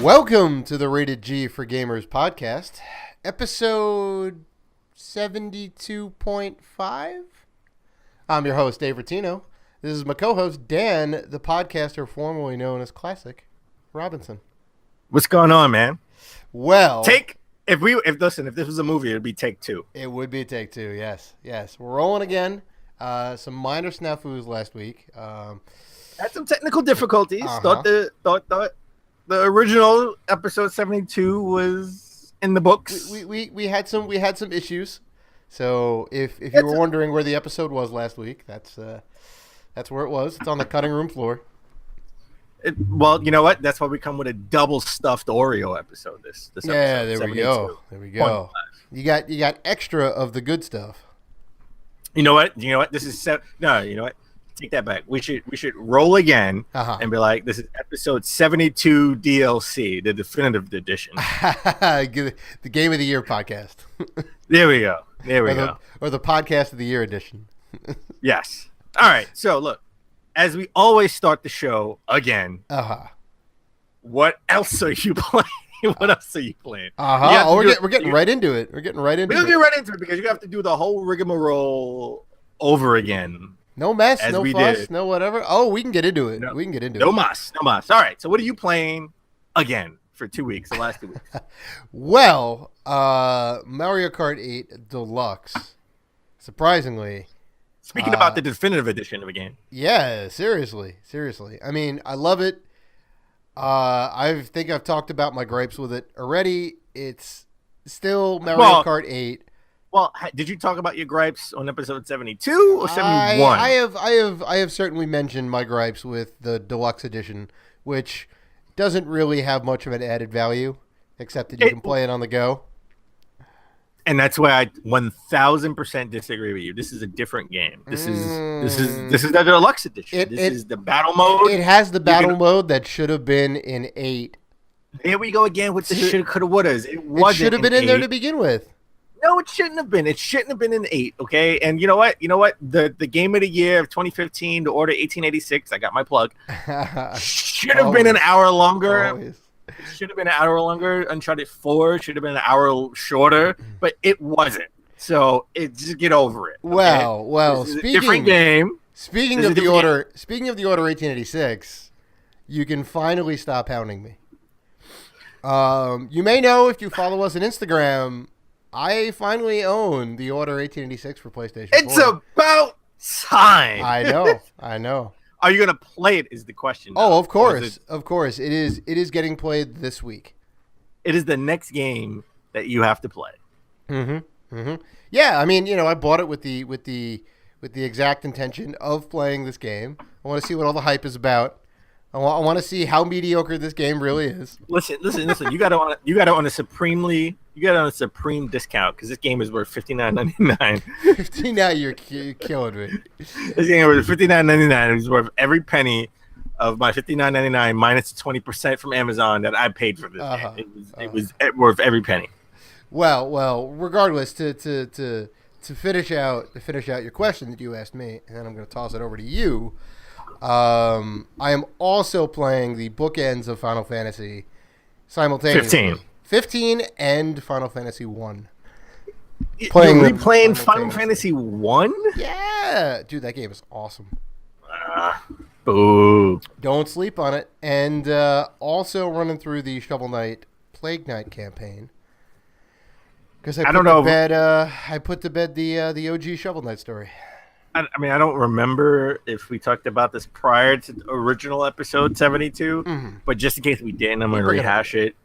Welcome to the Rated G for Gamers podcast, episode 72.5. I'm your host, Dave Rotino. This is my co-host, Dan, the podcaster formerly known as Classic Robinson. What's going on, man? Well, if this was a movie, it'd be take two. It would be take two, yes. We're rolling again. Some minor snafus last week. Had some technical difficulties. Thought the original episode 72 was in the books. We had some issues. So if you were wondering where the episode was last week, that's where it was. It's on the cutting room floor. Well, you know what? That's why we come with a double stuffed Oreo episode. This episode. Yeah, there we go. You got extra of the good stuff. You know what? This is no. You know what? Take that back. We should roll again and be like, this is episode 72 DLC, the definitive edition. The Game of the Year podcast. There we go. Or the podcast of the year edition. Yes. All right. So look, as we always start the show again. What else are you playing? What else are you playing? We're getting right into it. We're gonna get right into it because you have to do the whole rigmarole over again. No mess, no fuss, no whatever. Oh, we can get into it. No muss. All right. So what are you playing again for 2 weeks, the last 2 weeks? Well, Mario Kart 8 Deluxe. Surprisingly. Speaking about the definitive edition of a game. Yeah, seriously. I mean, I love it. I think I've talked about my gripes with it already. It's still Mario Kart 8. Well, did you talk about your gripes on episode 72 or 71? I have certainly mentioned my gripes with the deluxe edition, which doesn't really have much of an added value, except that you can play it on the go. And that's why I 1000% disagree with you. This is a different game. This is the deluxe edition. This is the battle mode. It has the battle mode that should have been in 8. Here we go again with the shoulda, coulda, wouldas. It should have been in there to begin with. No, it shouldn't have been. It shouldn't have been in 8, okay? And you know what? The game of the year of 2015, the Order 1886, I got my plug, should have been an hour longer. Always. It should have been an hour longer. Uncharted 4 should have been an hour shorter, but it wasn't. So just get over it. Okay? Well. Different game. Speaking of the Order 1886, you can finally stop hounding me. You may know if you follow us on Instagram. I finally own the Order 1886 for PlayStation 4. It's about time. I know. Are you going to play it is the question. Oh, of course. It is getting played this week. It is the next game that you have to play. Yeah, I mean, I bought it with the exact intention of playing this game. I want to see what all the hype is about. I want to see how mediocre this game really is. Listen. You got it on a supreme discount because this game is worth $59.99. 15 now, you're killing me. This game was $59.99. It was worth every penny of my $59.99 minus 20% from Amazon that I paid for this game. It was worth every penny. Well. Regardless, to finish out your question that you asked me, and then I'm going to toss it over to you. I am also playing the bookends of Final Fantasy simultaneously. 15 and Final Fantasy 1. You're replaying Final Fantasy 1? Yeah. Dude, that game is awesome. Boo. Don't sleep on it. And also running through the Shovel Knight Plague Knight campaign. Because I put to bed the OG Shovel Knight story. I mean, I don't remember if we talked about this prior to the original episode 72, but just in case we didn't, I'm going to rehash it.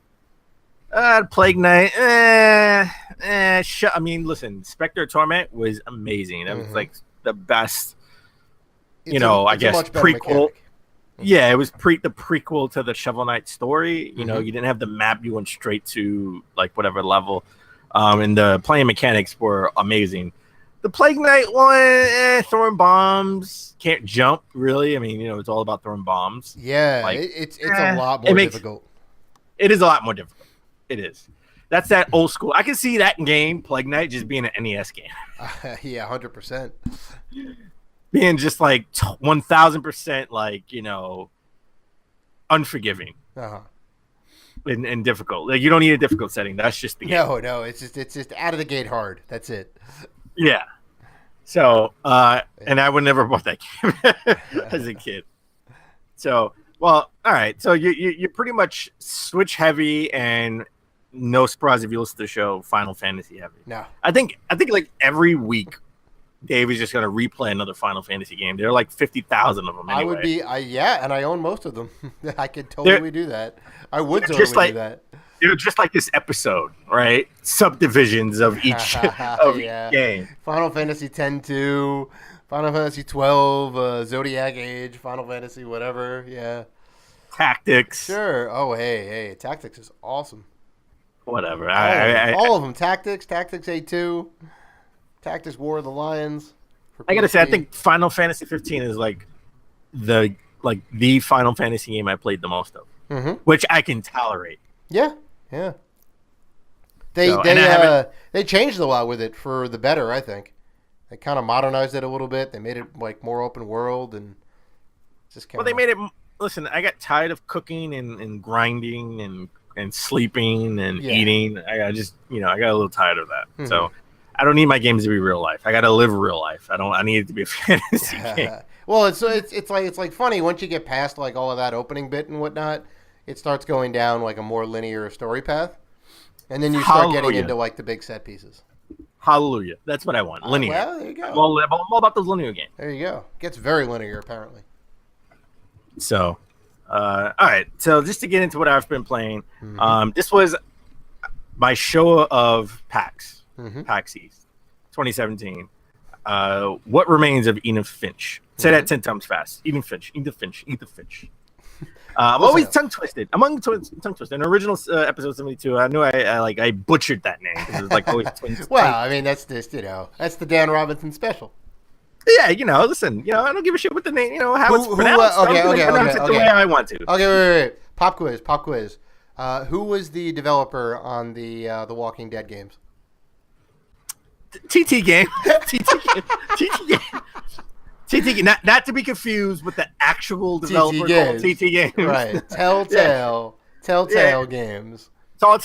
Plague Knight, I mean, listen, Spectre Torment was amazing. That was like the best, I guess, prequel. Yeah, it was the prequel to the Shovel Knight story. You know, you didn't have the map, you went straight to like whatever level. And the playing mechanics were amazing. The Plague Knight one, throwing bombs, can't jump, really. I mean, it's all about throwing bombs. Yeah, like, it's a lot more difficult. It is a lot more difficult. It is. That's that old school. I can see that game, Plague Knight, just being an NES game. Yeah, 100%. Being just like 1,000%, like, unforgiving. in difficult. Like you don't need a difficult setting. That's just the game. No, it's just out of the gate hard. That's it. Yeah. So, and I would never bought that game as a kid. So, well, all right. So you pretty much Switch heavy, and no surprise if you listen to the show, Final Fantasy heavy. No. I think like every week, Dave is just going to replay another Final Fantasy game. There are like 50,000 of them anyway. I would be, and I own most of them. I could totally do that. I would totally do that. They're just like this episode, right? Subdivisions of each each game. Final Fantasy X-2, Final Fantasy 12, Zodiac Age, Final Fantasy whatever, yeah. Tactics. Sure. Oh, hey, Tactics is awesome. Whatever. All of them. Tactics A2, Tactics War of the Lions. I gotta say, I think Final Fantasy 15 is like the Final Fantasy game I played the most of, which I can tolerate. Yeah. They changed a lot with it for the better, I think. They kind of modernized it a little bit. They made it like more open world and just kind of. Well, they made it. Listen, I got tired of cooking and grinding and sleeping and eating. I got a little tired of that. So I don't need my games to be real life. I got to live real life. I need it to be a fantasy game. Well, it's like funny once you get past like all of that opening bit and whatnot, it starts going down like a more linear story path, and then you start getting into like the big set pieces. Hallelujah! That's what I want. Linear. Well, there you go. I'm all about those linear games. There you go. It gets very linear apparently. So, all right. So just to get into what I've been playing, this was my show of PAX, PAX East, 2017. What remains of Edith Finch? Say that 10 times fast. Edith Finch. I'm always tongue twisted. Tongue twisted. In original episode 72, I knew I butchered that name. It was like always twins. Well, I mean that's just that's the Dan Robinson special. Yeah, listen, I don't give a shit what the name, how it's pronounced. Okay. Pronounce it the way I want to. Okay, wait. Pop quiz. Who was the developer on the Walking Dead games? TT game. TT game. Not to be confused with the actual developer called TT Games. Right. Telltale Games. Tall,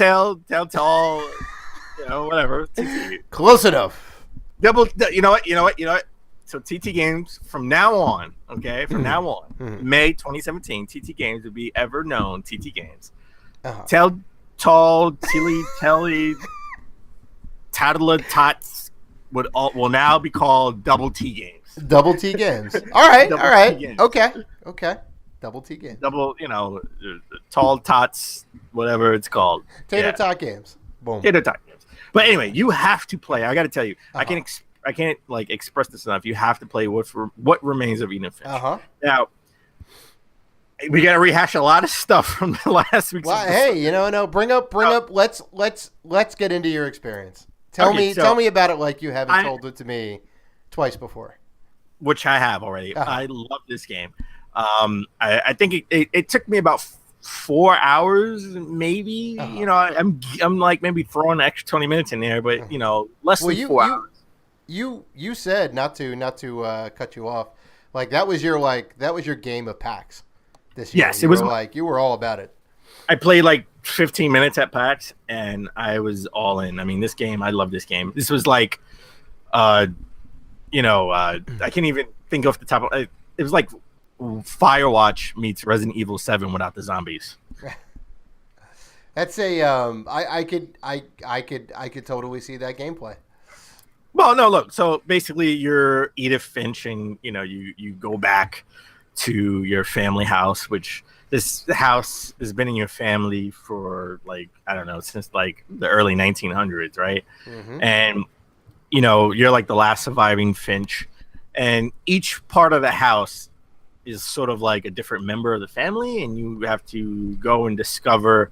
whatever. TT. Close enough. You know what? So TT Games from now on, okay? May 2017, TT Games will be ever known TT Games. Tall, Tilly, Telly, Tattler, Tots will now be called Double T Games. Double T Games. All right. Games. Okay. Double T Games. Double, Tall Tots, whatever it's called. Tater Tot Games. Boom. Tater Tot Games. But anyway, you have to play. I got to tell you, I can't express this enough. You have to play what remains of Edith Finch. Now, we got to rehash a lot of stuff from the last week's. Well, hey, bring up. Let's get into your experience. Tell me about it like you haven't told it to me twice before. Which I have already. I love this game. I think it took me about 4 hours, maybe. I'm like maybe throwing an extra 20 minutes in there, but less than 4 hours. You said not to cut you off. Like that was your game of PAX this year. Yes, it was you were all about it. I played like 15 minutes at PAX and I was all in. I mean, this game, I love this game. This was like, I can't even think off the top of it. It was like Firewatch meets Resident Evil 7 without the zombies. That's a I could totally see that gameplay. Well, no, look. So basically, you're Edith Finch, and you go back to your family house, which this house has been in your family for since like the early 1900s, right? Mm-hmm. And you're like the last surviving Finch, and each part of the house is sort of like a different member of the family, and you have to go and discover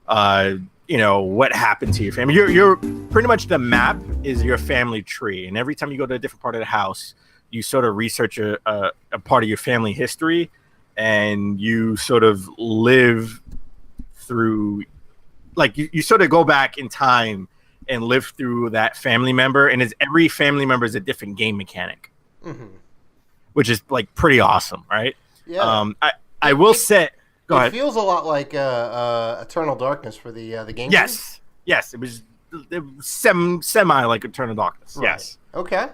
what happened to your family. You're pretty much, the map is your family tree, and every time you go to a different part of the house, you sort of research a part of your family history, and you sort of live through, like you sort of go back in time and live through that family member, and every family member is a different game mechanic, which is like pretty awesome, right? Yeah. I will say Go ahead. It feels a lot like Eternal Darkness for the game. Yes. It was semi like Eternal Darkness. Right. Yes. Okay.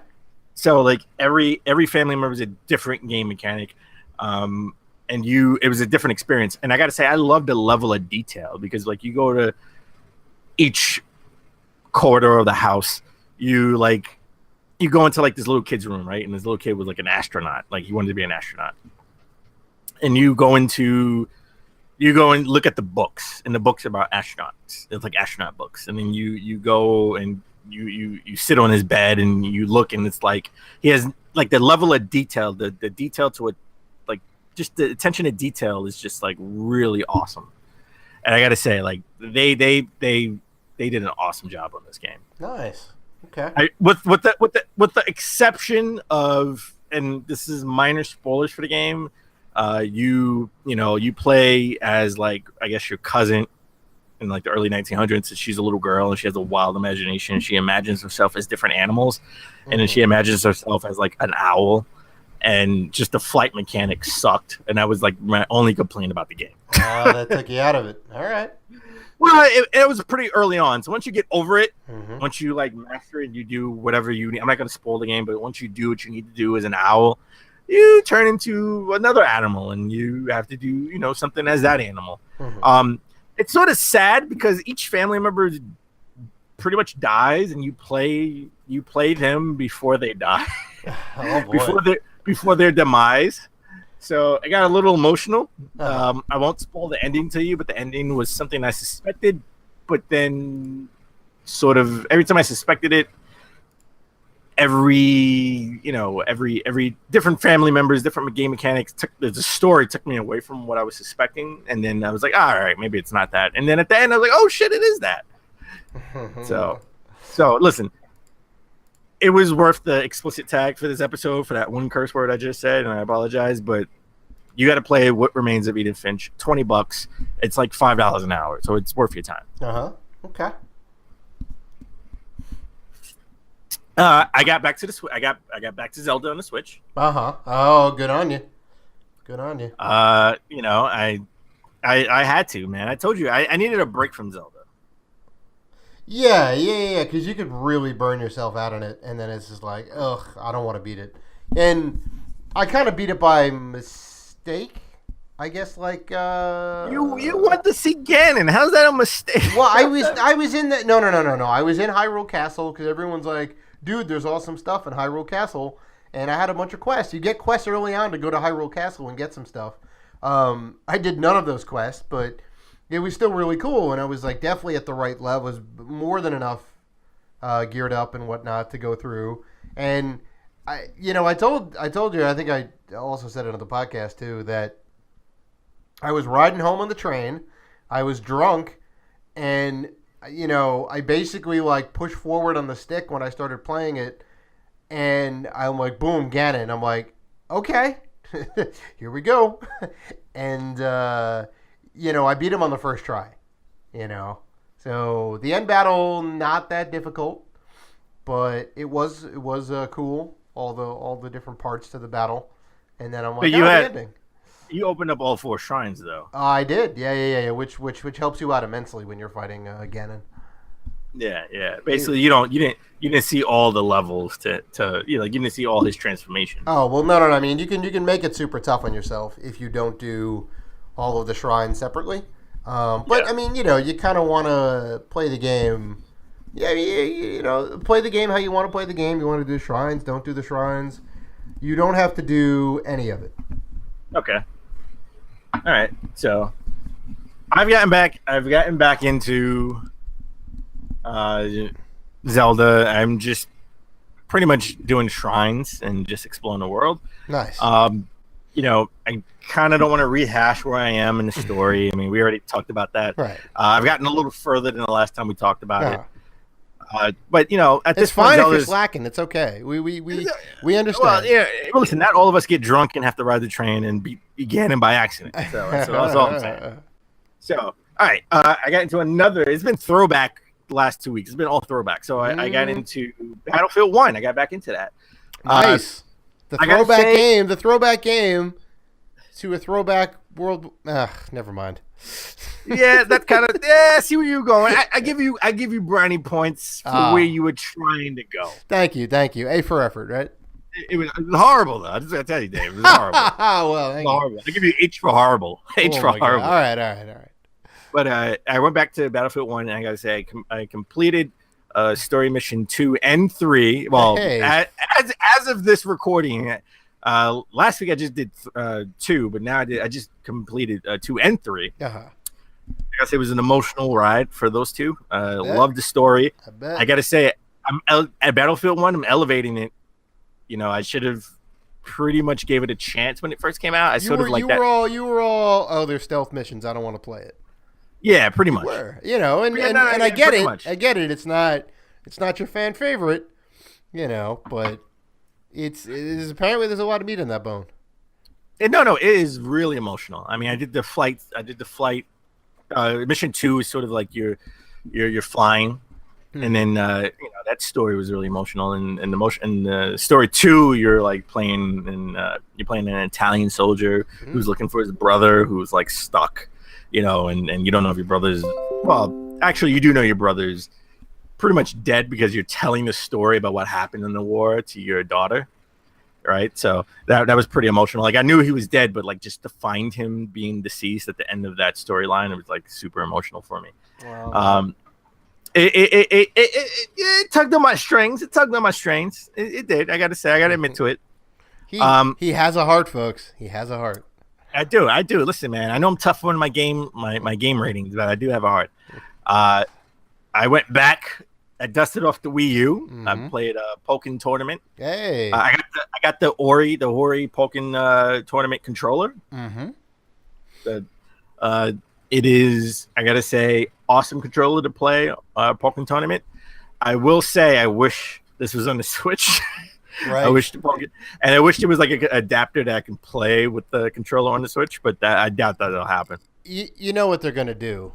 So like every family member is a different game mechanic, and it was a different experience. And I got to say, I love the level of detail because like you go to each corridor of the house, you go into like this little kid's room, right? And this little kid was like an astronaut, like he wanted to be an astronaut. And you go and look at the books, and the books are about astronauts. It's like astronaut books. And then you go and you sit on his bed and you look, and it's like he has like the level of detail, the detail to it, like just the attention to detail is just like really awesome. And I got to say, like they did an awesome job on this game. Nice. Okay. With the exception of, and this is minor spoilers for the game, you play as like I guess your cousin in like the early 1900s. She's a little girl and she has a wild imagination. She imagines herself as different animals, and then she imagines herself as like an owl. And just the flight mechanics sucked, and that was like my only complaint about the game. That took you out of it. All right. Well, it was pretty early on. So once you get over it, once you like master it, and you do whatever you need. I'm not going to spoil the game, but once you do what you need to do as an owl, you turn into another animal, and you have to do something as that animal. It's sort of sad because each family member pretty much dies, and you play them before they die, before their demise. So I got a little emotional. I won't spoil the ending to you, but the ending was something I suspected. But then, sort of every time I suspected it, every different family members, different game mechanics, the story took me away from what I was suspecting. And then I was like, all right, maybe it's not that. And then at the end, I was like, oh shit, it is that. So listen. It was worth the explicit tag for this episode for that one curse word I just said, and I apologize, but you got to play What Remains of Edith Finch. $20. It's like $5 an hour, so it's worth your time. Okay. I got back to I got back to Zelda on the Switch. Oh, good on you. Good on you. I had to, man. I told you I needed a break from Zelda. Yeah, because you could really burn yourself out on it, and then it's just like, ugh, I don't want to beat it. And I kind of beat it by mistake, I guess. Like you want to see Ganon? How's that a mistake? Well, I was in the no. I was in Hyrule Castle because everyone's like, dude, there's awesome stuff in Hyrule Castle, and I had a bunch of quests. You get quests early on to go to Hyrule Castle and get some stuff. I did none of those quests, but it was still really cool, and I was like definitely at the right level. It was more than enough geared up and whatnot to go through. And I told you, I think I also said it on the podcast too, that I was riding home on the train. I was drunk, and I basically like pushed forward on the stick when I started playing it, and I'm like, boom, Ganon. I'm like, okay, here we go, and I beat him on the first try, So the end battle, not that difficult, but it was cool. All the different parts to the battle, and then I'm like, the ending. You opened up all 4 shrines though. I did, yeah. Which helps you out immensely when you're fighting Ganon. Yeah. Basically, you didn't see all the levels to you didn't see all his transformation. Oh well, no. I mean, you can make it super tough on yourself if you don't do all of the shrines separately. But I mean, you kind of want to play the game. Yeah, play the game how you want to play the game. You want to do shrines, don't do the shrines. You don't have to do any of it. Okay. All right. So I've gotten back into Zelda. I'm just pretty much doing shrines and just exploring the world. Nice. I kind of don't want to rehash where I am in the story. I mean, we already talked about that. Right. I've gotten a little further than the last time we talked about it. But at this point, fine if you're slacking. It's okay. We understand. Well, yeah. Listen, not all of us get drunk and have to ride the train and beat Ganon by accident. So that's all I'm saying. So, all right. I got into another. It's been throwback the last 2 weeks. It's been all throwback. So I got into Battlefield 1. I got back into that. Nice. The throwback game to a throwback Never mind. Yeah, that kind of. Yeah, see where you're going. I give you brownie points for where you were trying to go. Thank you. A for effort, right? It was horrible, though. I just gotta tell you, Dave. It was horrible. Well, it was horrible. I give you H for horrible. H for horrible. All right. But I went back to Battlefield 1, and I gotta say, I completed story mission 2 and 3. Well, as of this recording, last week I just did 2, but now I just completed 2 and 3. Uh-huh. I gotta say it was an emotional ride for those two. Loved the story. I gotta say, at Battlefield 1, I'm elevating it. You know, I should have pretty much gave it a chance when it first came out. You were all, oh, they're stealth missions. I don't want to play it. Yeah, pretty much. You know, and I get it. Much. I get it. It's not your fan favorite, you know, but it is apparently there's a lot of meat in that bone. No, it is really emotional. I mean, I did the flight. Mission 2 is sort of like you're flying. And then that story was really emotional, and story 2 you're like playing an Italian soldier who's looking for his brother who's like stuck, you know, and you don't know if your brother's actually you do know your brother's pretty much dead because you're telling the story about what happened in the war to your daughter, right? So that was pretty emotional. Like I knew he was dead, but like just to find him being deceased at the end of that storyline, it was like super emotional for me. Wow. It tugged on my strings. It did. I gotta say. I gotta admit to it. He has a heart, folks. He has a heart. I do. Listen, man. I know I'm tough on my game ratings, but I do have a heart. I went back. I dusted off the Wii U. Mm-hmm. I played a Pokken tournament. Hey. I got the Ori Pokken tournament controller. Mm-hmm. It is, I gotta say, awesome controller to play Pokken tournament. I will say, I wish this was on the Switch. Right. I wish there was like an adapter that I can play with the controller on the Switch, but I doubt that'll happen. You know what they're gonna do?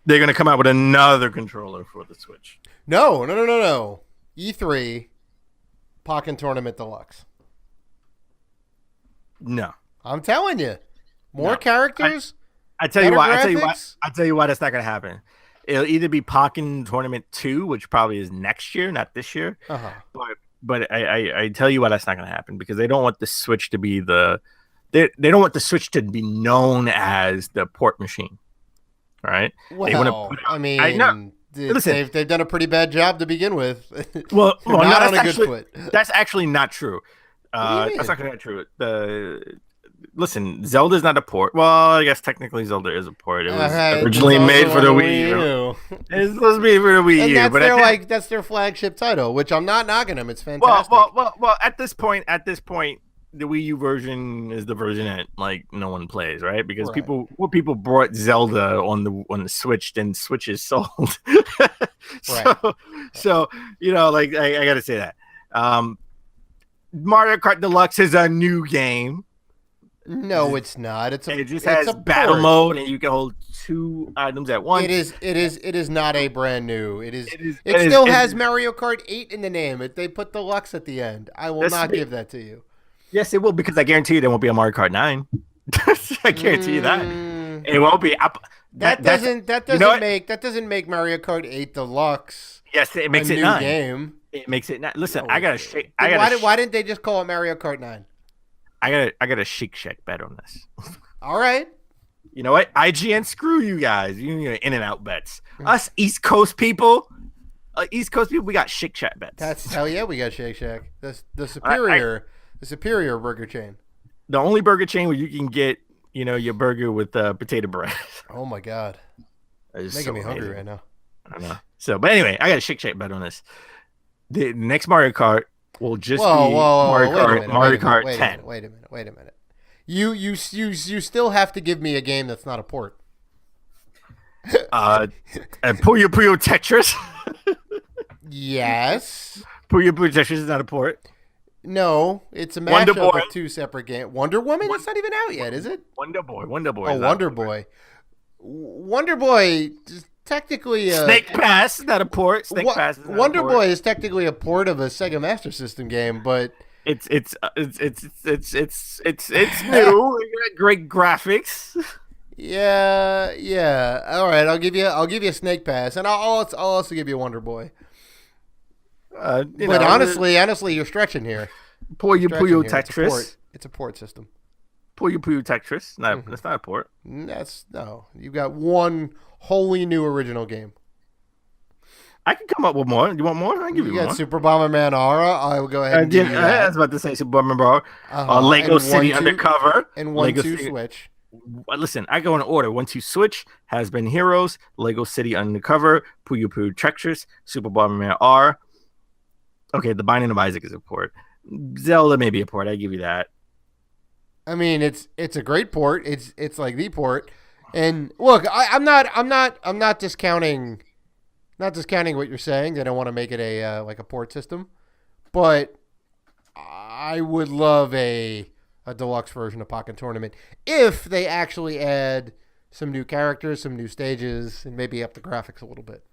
They're gonna come out with another controller for the Switch. No. E3 Pokken Tournament Deluxe. No, I'm telling you, more characters. I tell you why that's not gonna happen. It'll either be Pokken Tournament 2, which probably is next year, not this year. Uh-huh. But I tell you why that's not gonna happen because they don't want the Switch to be they don't want the Switch to be known as the port machine. All right. Well, I know. Listen, they've done a pretty bad job to begin with. Well, not on a good foot. That's actually not true. That's not true. Listen, Zelda's not a port. Well, I guess technically Zelda is a port. It was originally made for the Wii U. It's supposed to be for the Wii U, but that's their flagship title, which I'm not knocking them. It's fantastic. Well. At this point, the Wii U version is the version that like no one plays, right? Because people brought Zelda on the Switch, then Switch is sold. So you know, like I got to say that Mario Kart Deluxe is a new game. No, it's not. It just has battle mode, and you can hold 2 items at once. It is not a brand new. It still has Mario Kart 8 in the name. They put Deluxe at the end. I will not give that to you. Yes, it will, because I guarantee you there won't be a Mario Kart 9. I guarantee you that it won't be. That doesn't make Mario Kart 8 Deluxe. Yes, it makes it 9. Game. It makes it 9. Listen, I gotta shake. Why didn't they just call it Mario Kart 9? I got a Shake Shack bet on this. All right. You know what? IGN, screw you guys. You know, in and out bets. Us East Coast people, we got Shake Shack bets. Hell yeah, we got Shake Shack. The superior burger chain. The only burger chain where you can get, you know, your burger with potato bread. Oh my god, making me hungry right now. I know. So, but anyway, I got a Shake Shack bet on this. The next Mario Kart will just be Mario Kart 10. Wait a minute. You still have to give me a game that's not a port. And Puyo Puyo Tetris. Yes. Puyo Puyo Tetris is not a port. No, it's a mashup of 2 separate games. Wonder Woman? That's not even out yet, is it? Wonder Boy. Oh, Wonder Boy. Wonder Boy is technically Snake Pass is not a port. Snake Pass is not Wonder a port. Boy is technically a port of a Sega Master System game, but It's new. Great graphics. Yeah. All right, I'll give you a Snake Pass, and I'll also give you Wonder Boy. But honestly, you're stretching here. Puyo Tetris. It's a port system. Puyo Tetris. No, that's not a port. You've got one wholly new original game. I can come up with more. You want more? I can give you more. You got Super Bomberman Aura. I will go ahead and give you that. I was about to say Super Bomberman Aura. Lego City Undercover. And 1-2 Switch. Listen, I go in order. 1-2 Switch, Has Been Heroes, Lego City Undercover, Puyo Tetris, Super Bomberman R. Okay, The Binding of Isaac is a port. Zelda may be a port. I give you that. I mean, it's a great port. It's like the port. And look, I'm not discounting what you're saying. They don't want to make it a port system, but I would love a deluxe version of Pokken Tournament if they actually add some new characters, some new stages, and maybe up the graphics a little bit.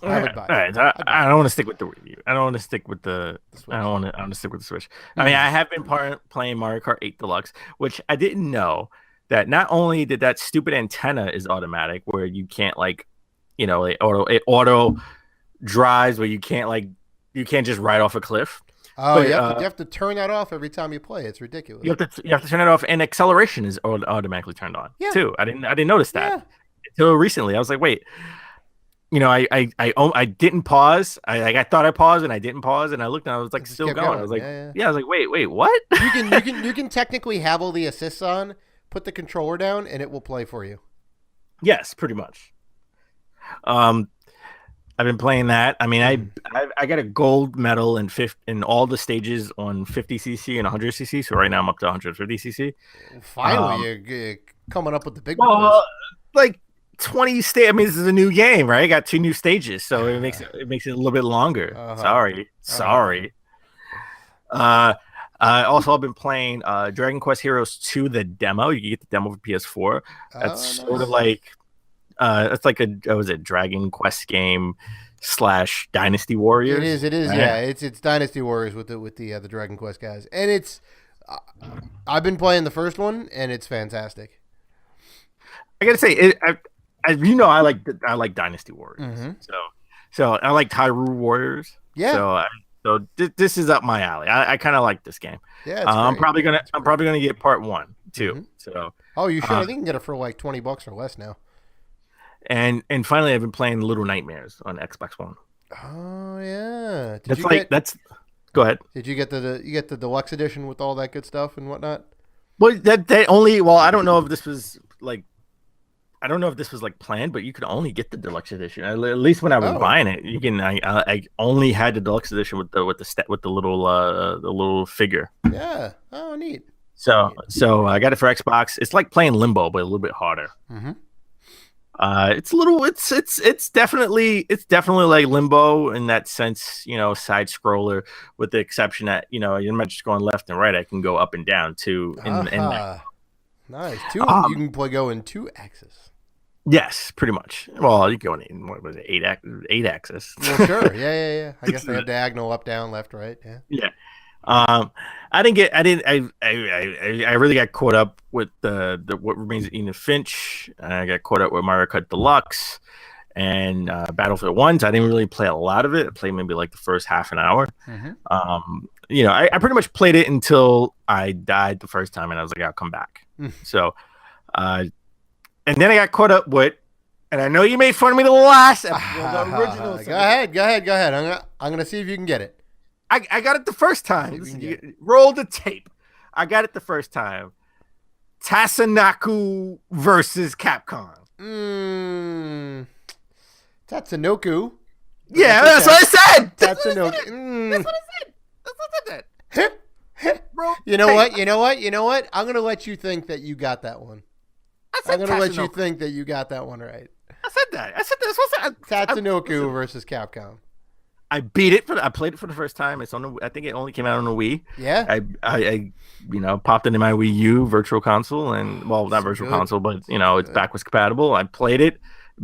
I would buy it. I don't want to stick with the review. I don't want to stick with the Switch. I want to stick with the Switch. I mean, I have been playing Mario Kart 8 Deluxe, which I didn't know that not only did that stupid antenna is automatic, where you can't it auto drives where you can't just ride off a cliff. Oh, but, you have to turn that off every time you play. It's ridiculous. You have to turn it off, and acceleration is automatically turned on too. I didn't notice that until recently. I was like, wait. I didn't pause. I thought I paused and I didn't pause, and I looked and I was like still going. I was like, I was like, wait, what? You can technically have all the assists on, put the controller down, and it will play for you. Yes, pretty much. I've been playing that. I mean, I got a gold medal in all the stages on 50cc and 100cc. So right now I'm up to 150cc. Finally, you're coming up with the big ones. Like 20 stages. I mean, this is a new game, right? I got 2 new stages, so it makes it a little bit longer. Sorry. Also, I've been playing Dragon Quest Heroes 2, the demo. You can get the demo for PS4. That's sort of like it's like a Dragon Quest game / Dynasty Warriors. It is. Right? Yeah, it's Dynasty Warriors with the Dragon Quest guys, and it's. I've been playing the first one, and it's fantastic. I gotta say, I like Dynasty Warriors. Mm-hmm. So I like Hyrule Warriors. Yeah. So this is up my alley. I kind of like this game. Yeah. I'm probably gonna get part 1 too. Mm-hmm. So. Oh, you should. I think you can get it for like $20 or less now. And finally, I've been playing Little Nightmares on Xbox One. Oh yeah. Go ahead. Did you get the deluxe edition with all that good stuff and whatnot? Well, I don't know if this was planned, but you could only get the deluxe edition. At least when I was buying it, you can. I only had the deluxe edition with the little figure. Yeah. Oh, neat. So I got it for Xbox. It's like playing Limbo, but a little bit harder. Mm-hmm. It's definitely like Limbo in that sense, side scroller, with the exception that you're not just going left and right. I can go up and down too. Nice. You can go in 2 axes. Yes, pretty much. Well, you go in what was it, 8 axis? Well, sure. Yeah. I guess they have diagonal up, down, left, right. Yeah. Yeah. I really got caught up with the What Remains of Edith Finch. I got caught up with Mario Kart Deluxe and Battlefield 1. So I didn't really play a lot of it. I played maybe like the first half an hour. Mm-hmm. I pretty much played it until I died the first time, and I was like, I'll come back. So, and then I got caught up with, and I know you made fun of me the last episode, the original. Go ahead. I'm gonna see if you can get it. I got it the first time. Listen, roll the tape. I got it the first time. Tatsunoko versus Capcom. Tatsunoko. Yeah, that's what I said. Tatsunoko. That's what I said. You know what? I'm going to let you think that you got that one. I'm going to let you think that you got that one right. I said that. Tatsunoko versus Capcom. I beat it I played it for the first time. It's on I think it only came out on the Wii. Yeah. I popped into my Wii U virtual console, and not virtual console, but it's backwards compatible. I played it,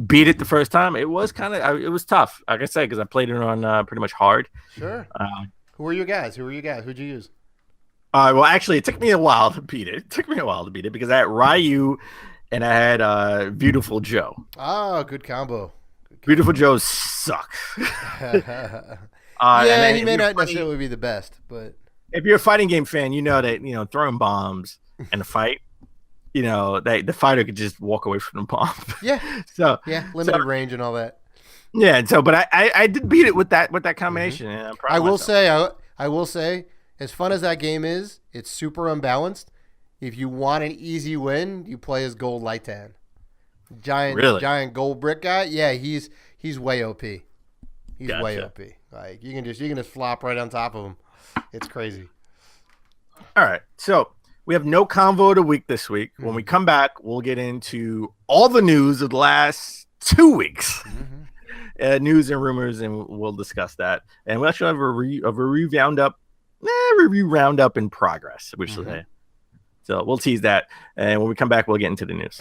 beat it the first time. It was it was tough, like I said, because I played it on pretty much hard. Sure. Who are your guys? Who'd you use? Well, actually, it took me a while to beat it. Because I had Ryu and I had Beautiful Joe. Oh, good combo. Beautiful Joe sucks. Yeah, he may not necessarily be the best, but if you're a fighting game fan, you know that throwing bombs in a fight, that the fighter could just walk away from the bomb. Yeah. So limited range and all that. Yeah, and so but I did beat it with that combination. Mm-hmm. And I'm proud I of will myself. say I will say, as fun as that game is, it's super unbalanced. If you want an easy win, you play as Gold Lightan. Giant gold brick guy. Yeah, he's way OP. He's Gotcha. way OP. Like you can just flop right on top of him. It's crazy. All right. So we have no convo of the week this week. When we come back, we'll get into all the news of the last 2 weeks. News and rumors, and we'll discuss that. And we'll actually have a review roundup in progress, we should say. So we'll tease that. And when we come back, we'll get into the news.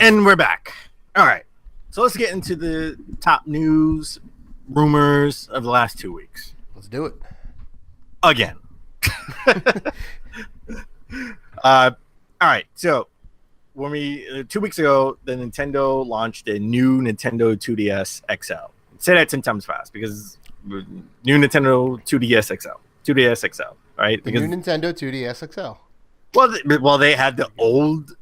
And we're back. All right. So let's get into the top news, rumors of the last 2 weeks. Let's do it. Again. All right. So when 2 weeks ago, the Nintendo launched a new Nintendo 2DS XL. Say that 10 times fast because new Nintendo 2DS XL. 2DS XL, right? The new Nintendo 2DS XL. Well, they had the old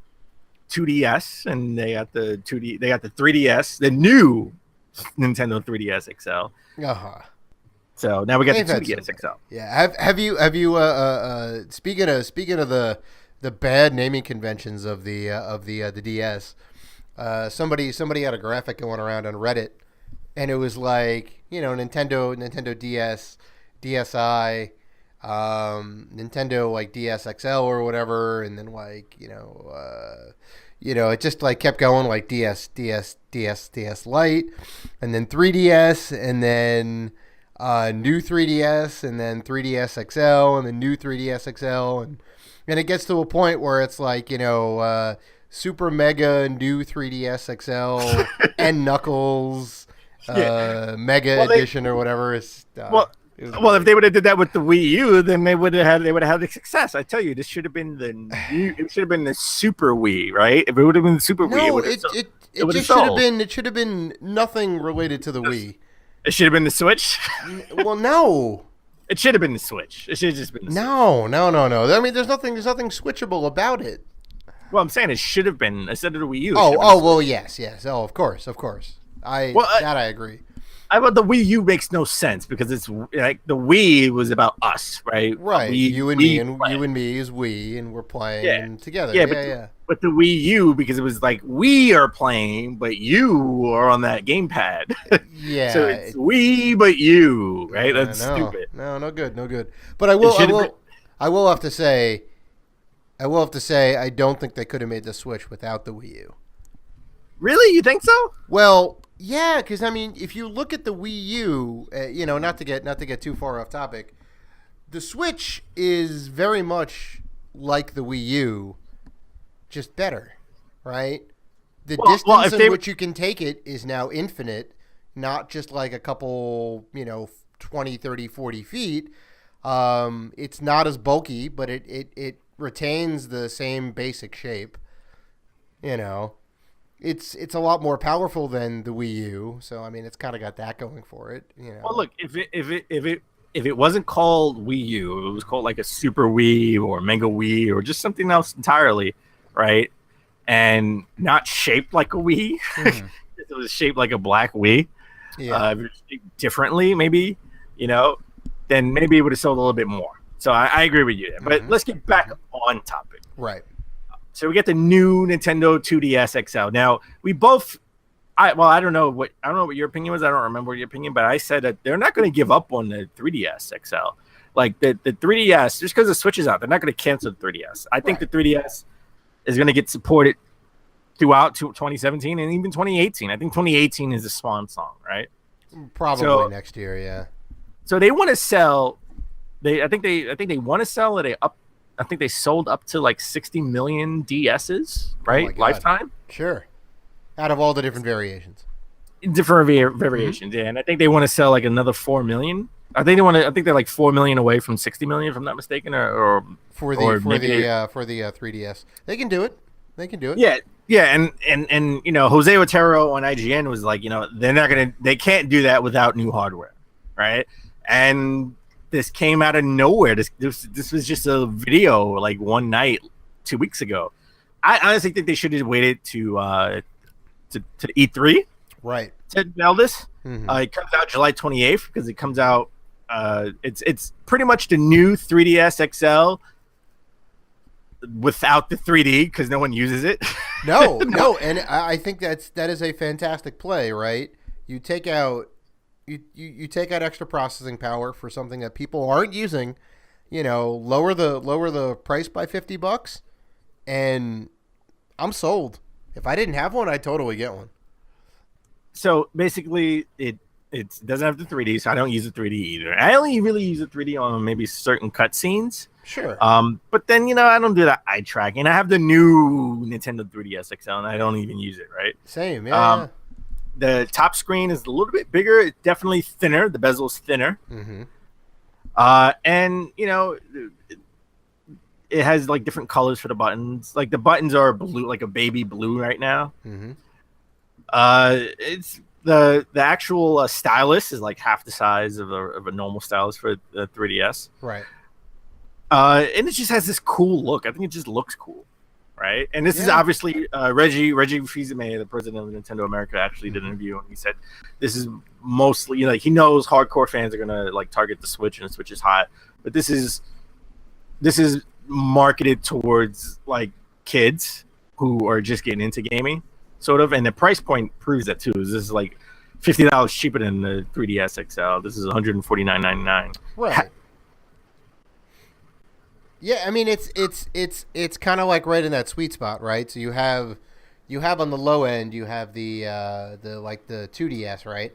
2DS and they got the 3DS, the new Nintendo 3DS XL. So now we got the 2DS XL. Yeah. Have you speaking of the bad naming conventions of the DS, somebody had a graphic going around on Reddit, and it was like Nintendo DS, DSi, Nintendo like DS XL or whatever, and then like it just like kept going like DS Lite, and then 3DS, and then new 3DS, and then 3DS XL, and then new 3DS XL, and it gets to a point where it's like super mega new 3DS XL and Knuckles mega edition or whatever. It's well, if they would have did that with the Wii U, then they would have had the success. I tell you, this should have been it should have been the Super Wii, right? If it would have been the Super Wii, it should have been nothing related to the Wii. It should have been the Switch. Well, no. It should have been the Switch. It should have just been the Switch. No. I mean, there's nothing switchable about it. Well, I'm saying it should have been instead of the Wii U. Well, yes. Oh, of course. I agree. But the Wii U makes no sense because it's like the Wii was about us, right? Right. You and me is Wii, and we're playing together. Yeah. But the Wii U, because it was like we are playing, but you are on that gamepad. Yeah. So it's we, but you, right? That's stupid. No good. But I will have to say, I don't think they could have made the Switch without the Wii U. Really? You think so? Well, yeah, because I mean, if you look at the Wii U, not to get too far off topic, the Switch is very much like the Wii U, just better, right? The distance in which you can take it is now infinite, not just like a couple, 20, 30, 40 feet. It's not as bulky, but it retains the same basic shape, It's a lot more powerful than the Wii U, so I mean it's kind of got that going for it. Well, look, if it wasn't called Wii U, it was called like a Super Wii or Mega Wii or just something else entirely, right? And not shaped like a Wii. It was shaped like a black Wii. Yeah. Differently, maybe, then maybe it would have sold a little bit more. So I agree with you there. But let's get back on topic. Right. So we get the new Nintendo 2DS XL. Now I don't know what your opinion was. I don't remember your opinion, but I said that they're not going to give up on the 3DS XL. Like the 3DS, just because the Switch is out, they're not going to cancel the 3DS. I think the 3DS is going to get supported throughout 2017 and even 2018. I think 2018 is the swan song, right? Probably next year, yeah. So they want to sell. I think they want to sell it up. I think they sold up to like 60 million DSs, right? Oh Lifetime. Sure. Out of all the different variations. Variations, yeah. And I think they want to sell like another 4 million. I think they're like 4 million away from 60 million, if I'm not mistaken, or for the 3DS. They can do it. Yeah, and you know, Jose Otero on IGN was like, you know, they can't do that without new hardware, right? And this came out of nowhere. This was just a video like one night 2 weeks ago. I honestly think they should have waited to E3, right? To unveil this. It comes out July 28th because it comes out. It's pretty much the new 3DS XL without the 3D because no one uses it. No, and I think that is a fantastic play, right? You take out extra processing power for something that people aren't using, you know, lower the price by $50, and I'm sold. If I didn't have one, I'd totally get one. So basically, it doesn't have the 3D, so I don't use the 3D either. I only really use the 3D on maybe certain cutscenes. Sure. But then, you know, I don't do that eye tracking. I have the new Nintendo 3DS XL, and I don't even use it, right? Same, yeah. The top screen is a little bit bigger. It's definitely thinner. The bezel's thinner. Mm-hmm. And, you know, it has, like, different colors for the buttons. Like, the buttons are blue, like a baby blue right now. Mm-hmm. It's the actual stylus is, like, half the size of a normal stylus for the 3DS. Right. And it just has this cool look. I think it just looks cool. Right, and this is obviously Reggie Fils-Aimé, the president of Nintendo America, actually did an interview, and he said this is mostly, you know, he knows hardcore fans are gonna like target the Switch, and the Switch is hot, but this is marketed towards like kids who are just getting into gaming, sort of, and the price point proves that too. This is like $50 cheaper than the 3DS XL. This is $149.99. Right. Yeah, I mean it's kind of like right in that sweet spot, right? So you have on the low end, you have the 2DS, right?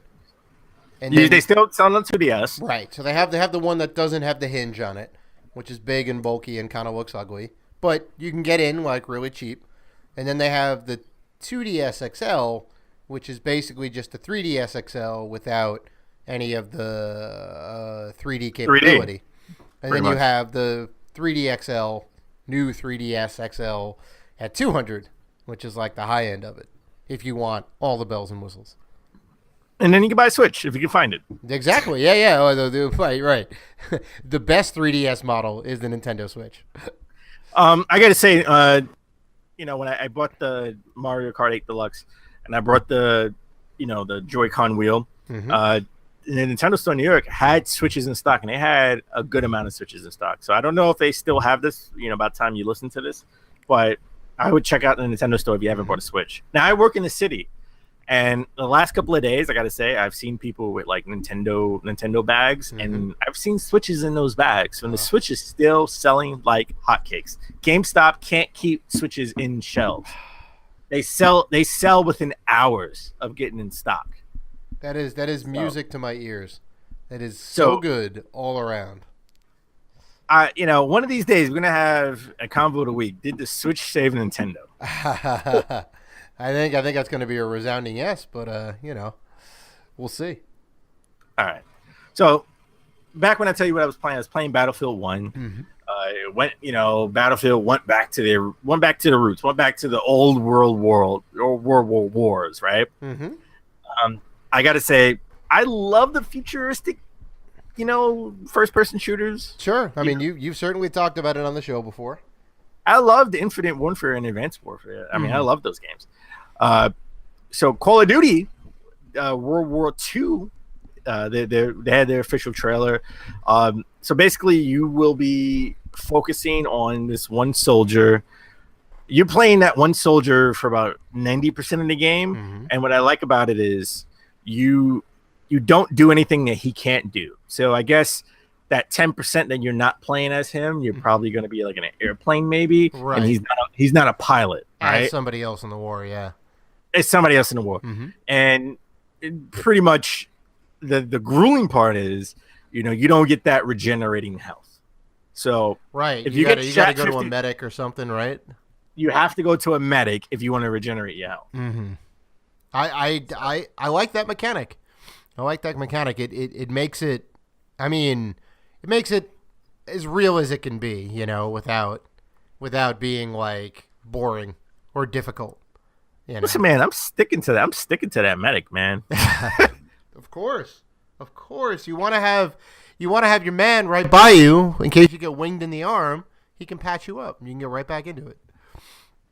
And then, they still sell on 2DS, right? So they have the one that doesn't have the hinge on it, which is big and bulky and kind of looks ugly, but you can get in like really cheap. And then they have the 2DS XL, which is basically just the 3DS XL without any of the 3D capability. 3D. And then you have the 3D XL, new 3DS XL at 200, which is like the high end of it, if you want all the bells and whistles. And then you can buy a Switch if you can find it. Exactly. Yeah. Oh, right. The best 3DS model is the Nintendo Switch. I got to say, you know, when I bought the Mario Kart 8 Deluxe and I brought the Joy-Con wheel, the Nintendo store in New York had Switches in stock, and they had a good amount of Switches in stock. So I don't know if they still have this, you know, by the time you listen to this, but I would check out the Nintendo store if you haven't bought a Switch. Now, I work in the city, and the last couple of days, I got to say, I've seen people with like Nintendo bags, and I've seen Switches in those bags. And the Switch is still selling like hotcakes. GameStop can't keep Switches in shelves. They sell within hours of getting in stock. That is music to my ears. That is so good all around. You know, one of these days we're gonna have a convo of the week. Did the Switch save Nintendo? I think that's gonna be a resounding yes, but you know, we'll see. All right. So back when I tell you what I was playing Battlefield 1. Battlefield went back to the roots, went back to the old world wars, right? I got to say, I love the futuristic, you know, first-person shooters. Sure. I mean, you've certainly talked about it on the show before. I love the Infinite Warfare and Advanced Warfare. I mean, I love those games. So Call of Duty World War II, they had their official trailer. So basically, you will be focusing on this one soldier. You're playing that one soldier for about 90% of the game. And what I like about it is you don't do anything that he can't do. So I guess that 10% that you're not playing as him, you're probably going to be like in an airplane maybe, Right. and he's not a pilot, right? As somebody else in the war, yeah. It's somebody else in the war, and pretty much the grueling part is, you don't get that regenerating health. So right, if you got to go 50, to a medic or something, right? You have to go to a medic if you want to regenerate your health. I like that mechanic. It makes it. I mean, it makes it as real as it can be, without being like boring or difficult. Listen, man, I'm sticking to that. I'm sticking to that medic, man. Of course. You want to have your man right by you in case you get winged in the arm. He can patch you up. And you can get right back into it.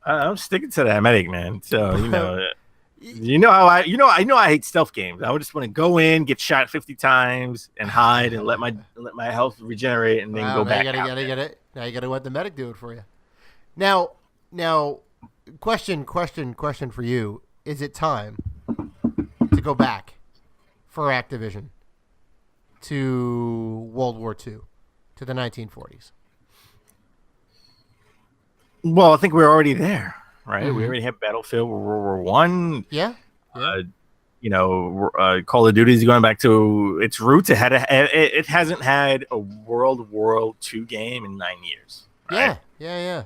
I'm sticking to that medic, man. So how I hate stealth games. I would just want to go in, get shot 50 times, and hide, and let my health regenerate, and then go back. Now you gotta let the medic do it for you. Now, question for you: is it time to go back for Activision to World War II, to the 1940s? Well, I think we're already there, right? We already have Battlefield, World War One. Yeah. Call of Duty is going back to its roots. It hasn't had a World War II game in 9 years. Right? Yeah.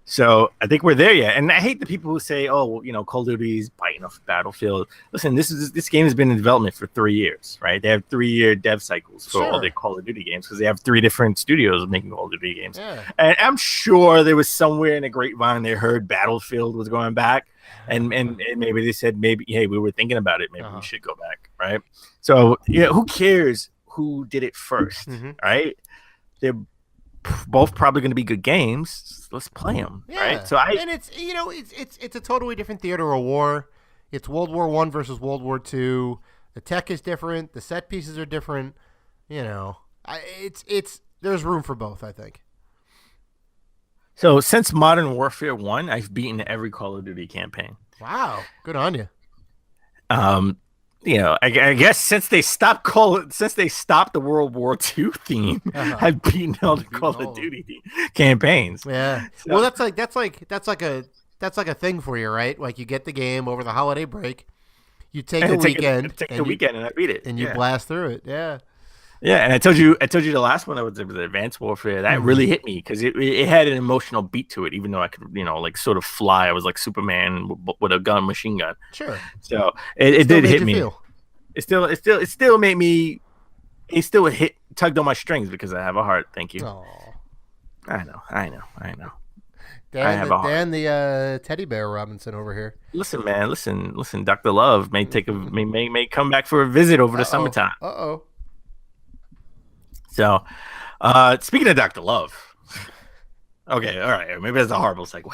So I think we're there yet. And I hate the people who say, "Oh, Call of Duty is biting off Battlefield." Listen, this game has been in development for 3 years, right? They have 3-year dev cycles for all their Call of Duty games because they have 3 different studios making Call of Duty games. Yeah. And I'm sure there was somewhere in the grapevine they heard Battlefield was going back, and maybe they said, hey, we were thinking about it. Maybe we should go back, right? So who cares who did it first, right? They're both probably going to be good games. Let's play them, right? So it's a totally different theater of war. It's World War I versus World War II. The tech is different. The set pieces are different. There's room for both, I think. So since Modern Warfare 1, I've beaten every Call of Duty campaign. Wow, good on you. I guess since they stopped the World War II theme, I've beaten all the Call of Duty campaigns. Yeah. So, well, that's like a thing for you, right? Like you get the game over the holiday break, you take a weekend, and I beat it, and you blast through it. Yeah. Yeah, and I told you the last one that was the Advanced Warfare that really hit me because it had an emotional beat to it, even though I could sort of fly. I was like Superman with a machine gun. Sure. So it did hit me. It still made me. It still tugged on my strings because I have a heart. Thank you. Aww. I know. Dan the teddy bear Robinson over here. Listen, man. Listen. Dr. Love may may come back for a visit over the summertime. So, speaking of Dr. Love, okay, all right, maybe that's a horrible segue.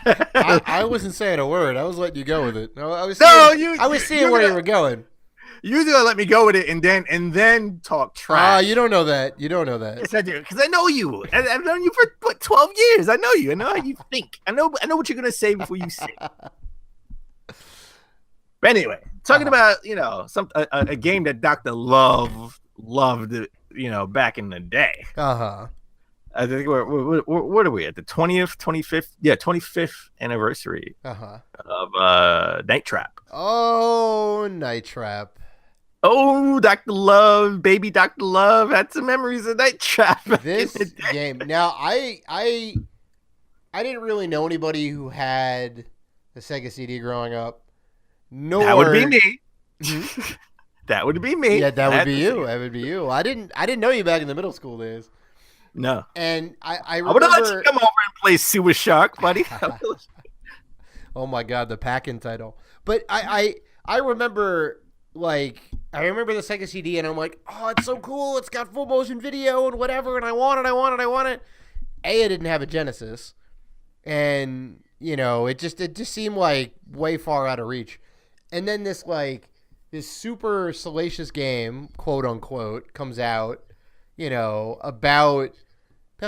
I wasn't saying a word. I was letting you go with it. I was seeing where you were going. You're gonna let me go with it and then talk trash. You don't know that. Yes, I do, because I know you. I've known you for 12 years. I know you. I know how you think. I know what you're gonna say before you say it. But anyway, talking about a game that Dr. Love loved. Back in the day. I think what are we at the 25th anniversary of Night Trap. Oh, Night Trap. Oh, Dr. Love, baby Dr. Love had some memories of Night Trap. This game. Now, I didn't really know anybody who had the Sega CD growing up. That would be me. That would be me. Yeah, that would be you. That would be you. I didn't know you back in the middle school days. No. And I would have let you come over and play Sewer Shark, buddy. Oh my God, the pack-in title. But I remember the Sega CD, and I'm like, oh, it's so cool. It's got full motion video and whatever, and I want it. I didn't have a Genesis, and it just seemed like way far out of reach. And then this super salacious game, quote unquote, comes out, about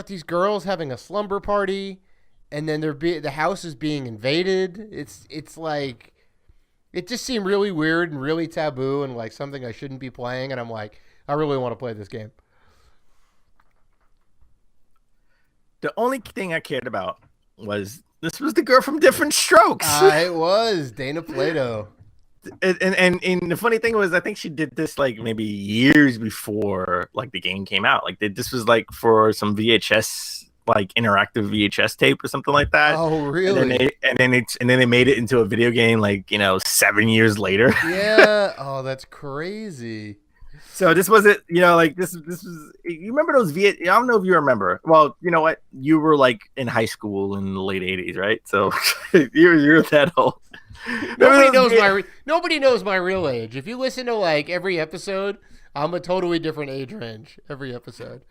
these girls having a slumber party, and then the house is being invaded. It's like, it just seemed really weird and really taboo and like something I shouldn't be playing. And I'm like, I really want to play this game. The only thing I cared about was this was the girl from Different Strokes. It was Dana Plato. And the funny thing was, I think she did this like maybe years before like the game came out. Like this was like for some VHS, like interactive VHS tape or something like that. Oh, really? And then they made it into a video game like 7 years later. Yeah. Oh, that's crazy. So this wasn't, like this was. You remember those I don't know if you remember. Well, you know what? You were like in high school in the late '80s, right? So you're that old. Nobody knows my real age. If you listen to like every episode, I'm a totally different age range every episode.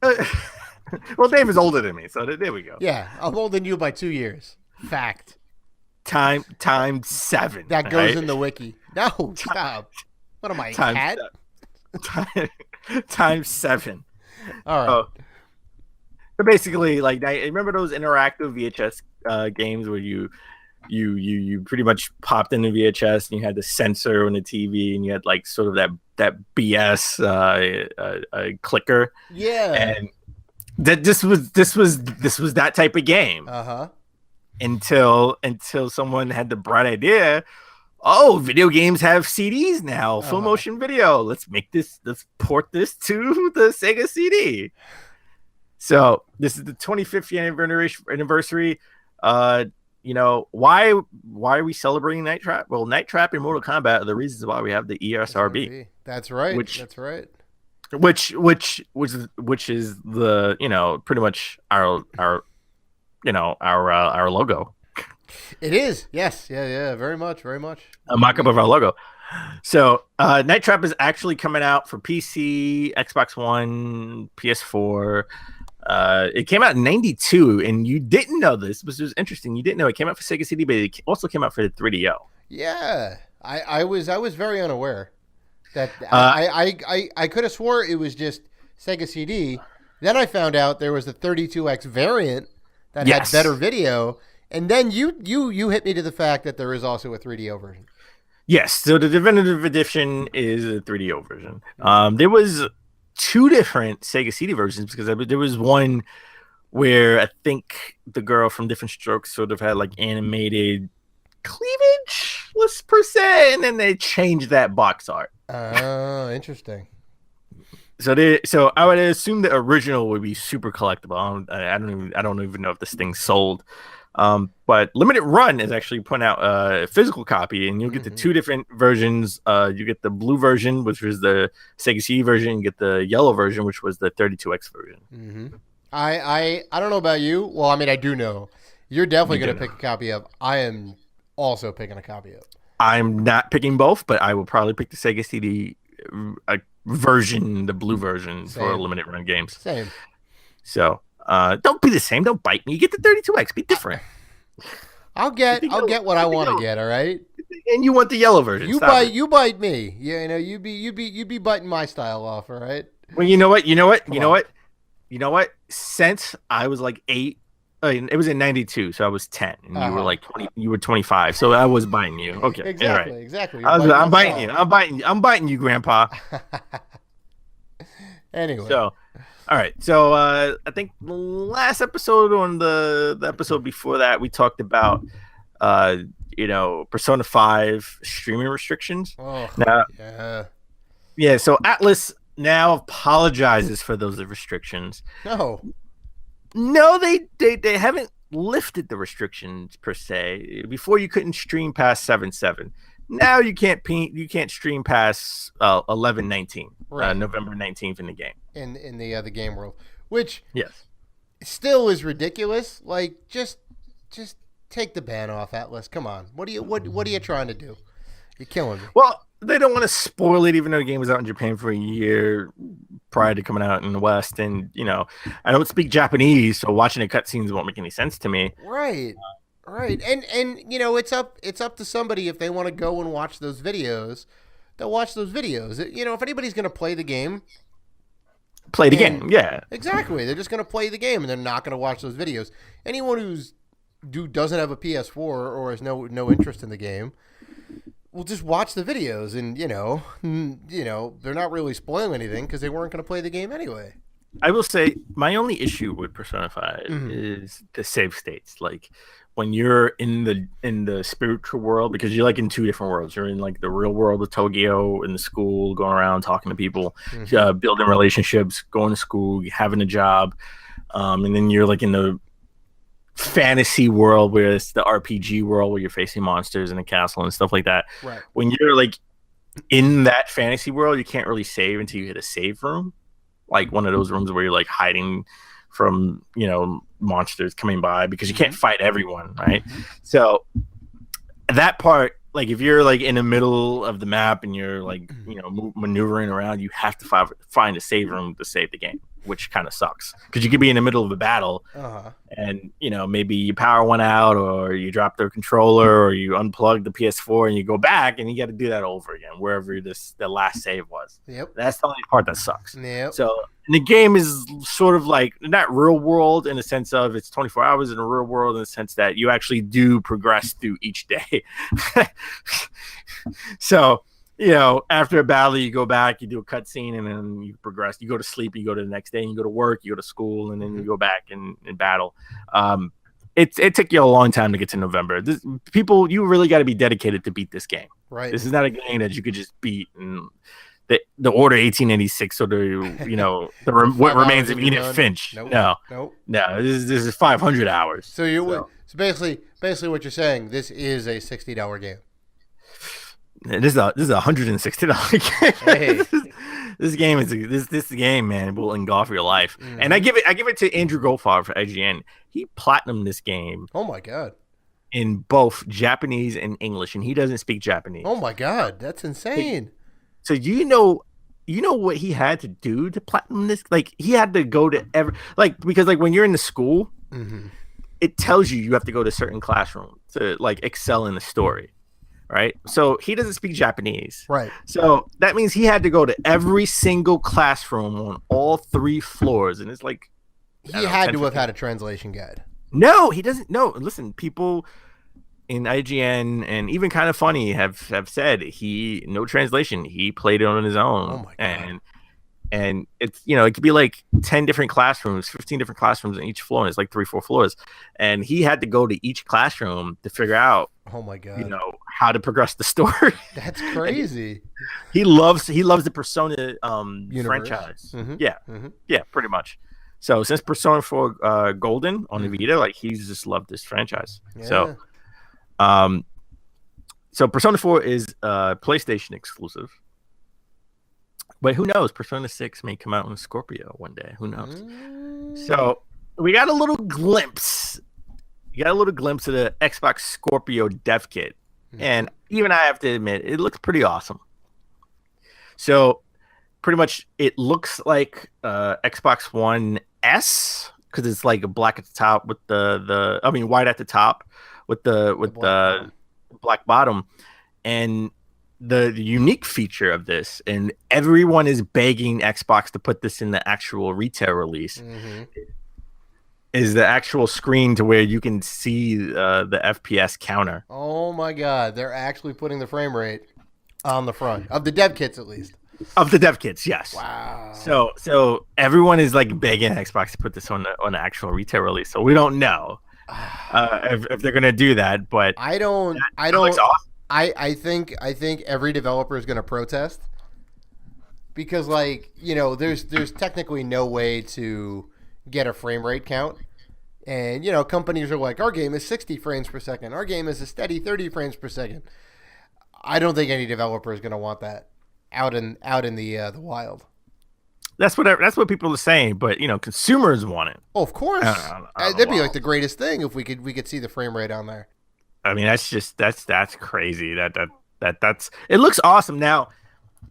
Well, Dave is older than me, so there we go. Yeah, I'm older than you by 2 years. Fact. Times 7. That goes in the wiki. No, stop. What am I, a cat? Times 7. All right. So basically, like, I remember those interactive VHS games where you pretty much popped in the VHS and you had the sensor on the TV and you had like sort of that BS clicker. Yeah. And that this was that type of game. Uh-huh. Until someone had the bright idea, video games have CDs now, full motion video. Let's port this to the Sega CD. So this is the 25th anniversary. Why are we celebrating Night Trap? Well, Night Trap and Mortal Kombat are the reasons why we have the ESRB. That's right. That's right. Which is the pretty much our logo. It is. Yes. Yeah. Very much. A mock-up of our logo. So Night Trap is actually coming out for PC, Xbox One, PS4. It came out in '92, and you didn't know this, which was interesting. You didn't know it came out for Sega CD, but it also came out for the 3DO. Yeah, I was very unaware that I could have swore it was just Sega CD. Then I found out there was a 32X variant that had better video, and then you hit me to the fact that there is also a 3DO version. Yes, so the definitive edition is a 3DO version. There was 2 different Sega CD versions because there was one where I think the girl from Different Strokes sort of had like animated cleavage, per se, and then they changed that box art. Oh, interesting. So I would assume the original would be super collectible. I don't even know if this thing's sold. But Limited Run is actually putting out a physical copy, and you'll get the 2 different versions. You get the blue version, which was the Sega CD version. You get the yellow version, which was the 32X version. Mm-hmm. I don't know about you. Well, I mean, I do know. You're definitely going to pick a copy of. I am also picking a copy of. I'm not picking both, but I will probably pick the Sega CD version, the blue version. Same. For Limited Run games. Same. So don't be the same. Don't bite me. You get the 32X. Be different. I'll get what I want to get. All right. And you want the yellow version. You bite me. Yeah, you be biting my style off. All right. Well, you know what? Since I was like 8, it was in '92, so I was 10, and you were like 20. You were 25, so I was biting you. Okay. Exactly. Right. Exactly. I'm biting you. I'm biting you, Grandpa. Anyway. So. All right, so I think the last episode on the episode before that, we talked about, Persona 5 streaming restrictions. Oh, now, yeah. So Atlus now apologizes for those restrictions. No, they haven't lifted the restrictions per se. Before you couldn't stream past 7/7. Now you can't stream past 11/19, right. November 19th in the game. In the game world, which yes, still is ridiculous. Like just take the ban off, Atlus. Come on, what are you trying to do? You're killing me. Well, they don't want to spoil it, even though the game was out in Japan for a year prior to coming out in the West, and I don't speak Japanese, so watching the cutscenes won't make any sense to me. Right. Right, and it's up to somebody if they want to go and watch those videos. They'll watch those videos. If anybody's going to play the game, game. Yeah, exactly. They're just going to play the game, and they're not going to watch those videos. Anyone who doesn't have a PS4 or has no interest in the game will just watch the videos, and they're not really spoiling anything because they weren't going to play the game anyway. I will say my only issue with Persona 5 Mhm. is the save states. Like when you're in the spiritual world, because you're like in two different worlds. You're in like the real world of Tokyo, in the school, going around talking to people, building relationships, going to school, having a job, and then you're like in the fantasy world where it's the RPG world where you're facing monsters in a castle and stuff like that. Right. When you're like in that fantasy world, you can't really save until you hit a save room, like one of those rooms where you're like hiding from monsters coming by, because you can't fight everyone, right? So that part, like if you're like in the middle of the map and you're like maneuvering around, you have to find a save room to save the game, which kind of sucks because you could be in the middle of a battle and maybe you power one out, or you drop the controller, or you unplug the PS4 and you go back and you got to do that over again wherever the last save was. Yep. That's the only part that sucks. Yep. So the game is sort of like not real world in the sense of it's 24 hours in the real world, in the sense that you actually do progress through each day. So after a battle, you go back, you do a cutscene, and then you progress. You go to sleep, you go to the next day, and you go to work, you go to school, and then you go back and battle. It took you a long time to get to November. You really got to be dedicated to beat this game. Right. This is not a game that you could just beat and the Order 1886 or what remains of Edith Finch. Nope. No. This is 500 hours. So basically what you're saying, this is a $60 game. This is a $160 game. Hey. This game, man, will engulf your life. And I give it to Andrew Goldfarb for IGN. He platinumed this game. Oh my god! In both Japanese and English, and he doesn't speak Japanese. Oh my god, that's insane. So you know what he had to do to platinum this? Like he had to go to because when you're in the school, it tells you have to go to certain classroom to like excel in the story. Right. So he doesn't speak Japanese. Right. So that means he had to go to every single classroom on all 3 floors. And it's like, he had to have had a translation guide. No, he doesn't. No, listen, people in IGN and even Kind of Funny have said no translation. He played it on his own. Oh my god. And it's, it could be like 10 different classrooms, 15 different classrooms in each floor. And it's like 3-4 floors. And he had to go to each classroom to figure out, oh my god, how to progress the story. That's crazy. He loves the Persona franchise. Yeah, pretty much. So since Persona 4 Golden on the Vita, like he's just loved this franchise. Yeah. So Persona 4 is PlayStation exclusive. But who knows? Persona 6 may come out on Scorpio one day. Who knows? So we got a little glimpse. You got a little glimpse of the Xbox Scorpio dev kit. And even I have to admit, it looks pretty awesome. So pretty much it looks like Xbox One S, because it's like black at the top with white at the top with the black bottom. And the unique feature of this, and everyone is begging Xbox to put this in the actual retail release, is the actual screen to where you can see the FPS counter. Oh my god, they're actually putting the frame rate on the front of the dev kits, at least. Of the dev kits, yes. Wow. So everyone is like begging Xbox to put this on the actual retail release. So we don't know if they're gonna do that, but I don't. Looks awesome. I think every developer is going to protest because, there's technically no way to get a frame rate count, and companies are like, our game is 60 frames per second, our game is a steady 30 frames per second. I don't think any developer is going to want that out in the wild. That's what people are saying, but consumers want it. Oh, of course, that'd be like the greatest thing if we could see the frame rate on there. I mean, that's crazy. That's it looks awesome. Now,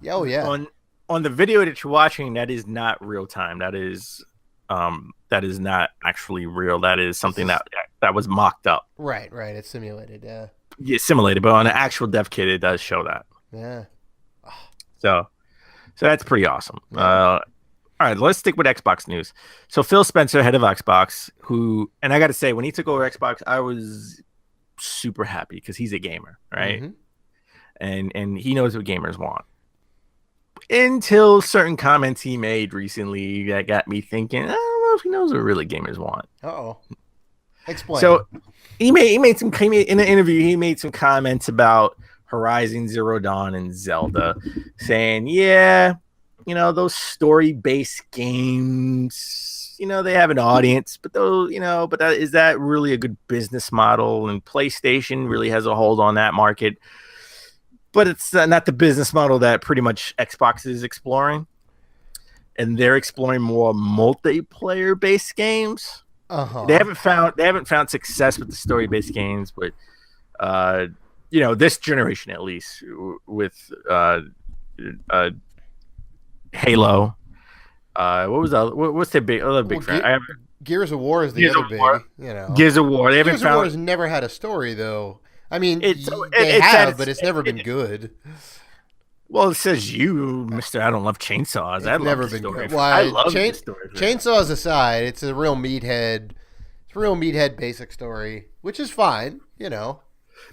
oh yeah. On the video that you're watching, that is not real time. That is not actually real. That is something that was mocked up. Right. It's simulated. Yeah. Yeah, simulated, but on an actual dev kit, it does show that. Yeah. So that's pretty awesome. All right, let's stick with Xbox news. So Phil Spencer, head of Xbox, and I got to say, when he took over Xbox, I was super happy because he's a gamer, right? And he knows what gamers want. until certain comments he made recently that got me thinking, I don't know if he knows what really gamers want. Uh-oh. Explain. So he made in an interview, he made some comments about Horizon Zero Dawn and Zelda, saying, yeah, those story-based games, they have an audience, but those, but is that really a good business model? And PlayStation really has a hold on that market, but it's not the business model that pretty much Xbox is exploring. And they're exploring more multiplayer-based games. Uh-huh. They haven't found success with the story-based games, but this generation at least with Halo. What's the other big friend? Gears of War is the other big. Gears of War. Gears of War has never had a story though. I mean, they have, but it's never been good. Well, it says you, Mister. I don't love chainsaws. I've never been good. Well, I love the story. Chainsaws aside, it's a real meathead. It's a real meathead basic story, which is fine.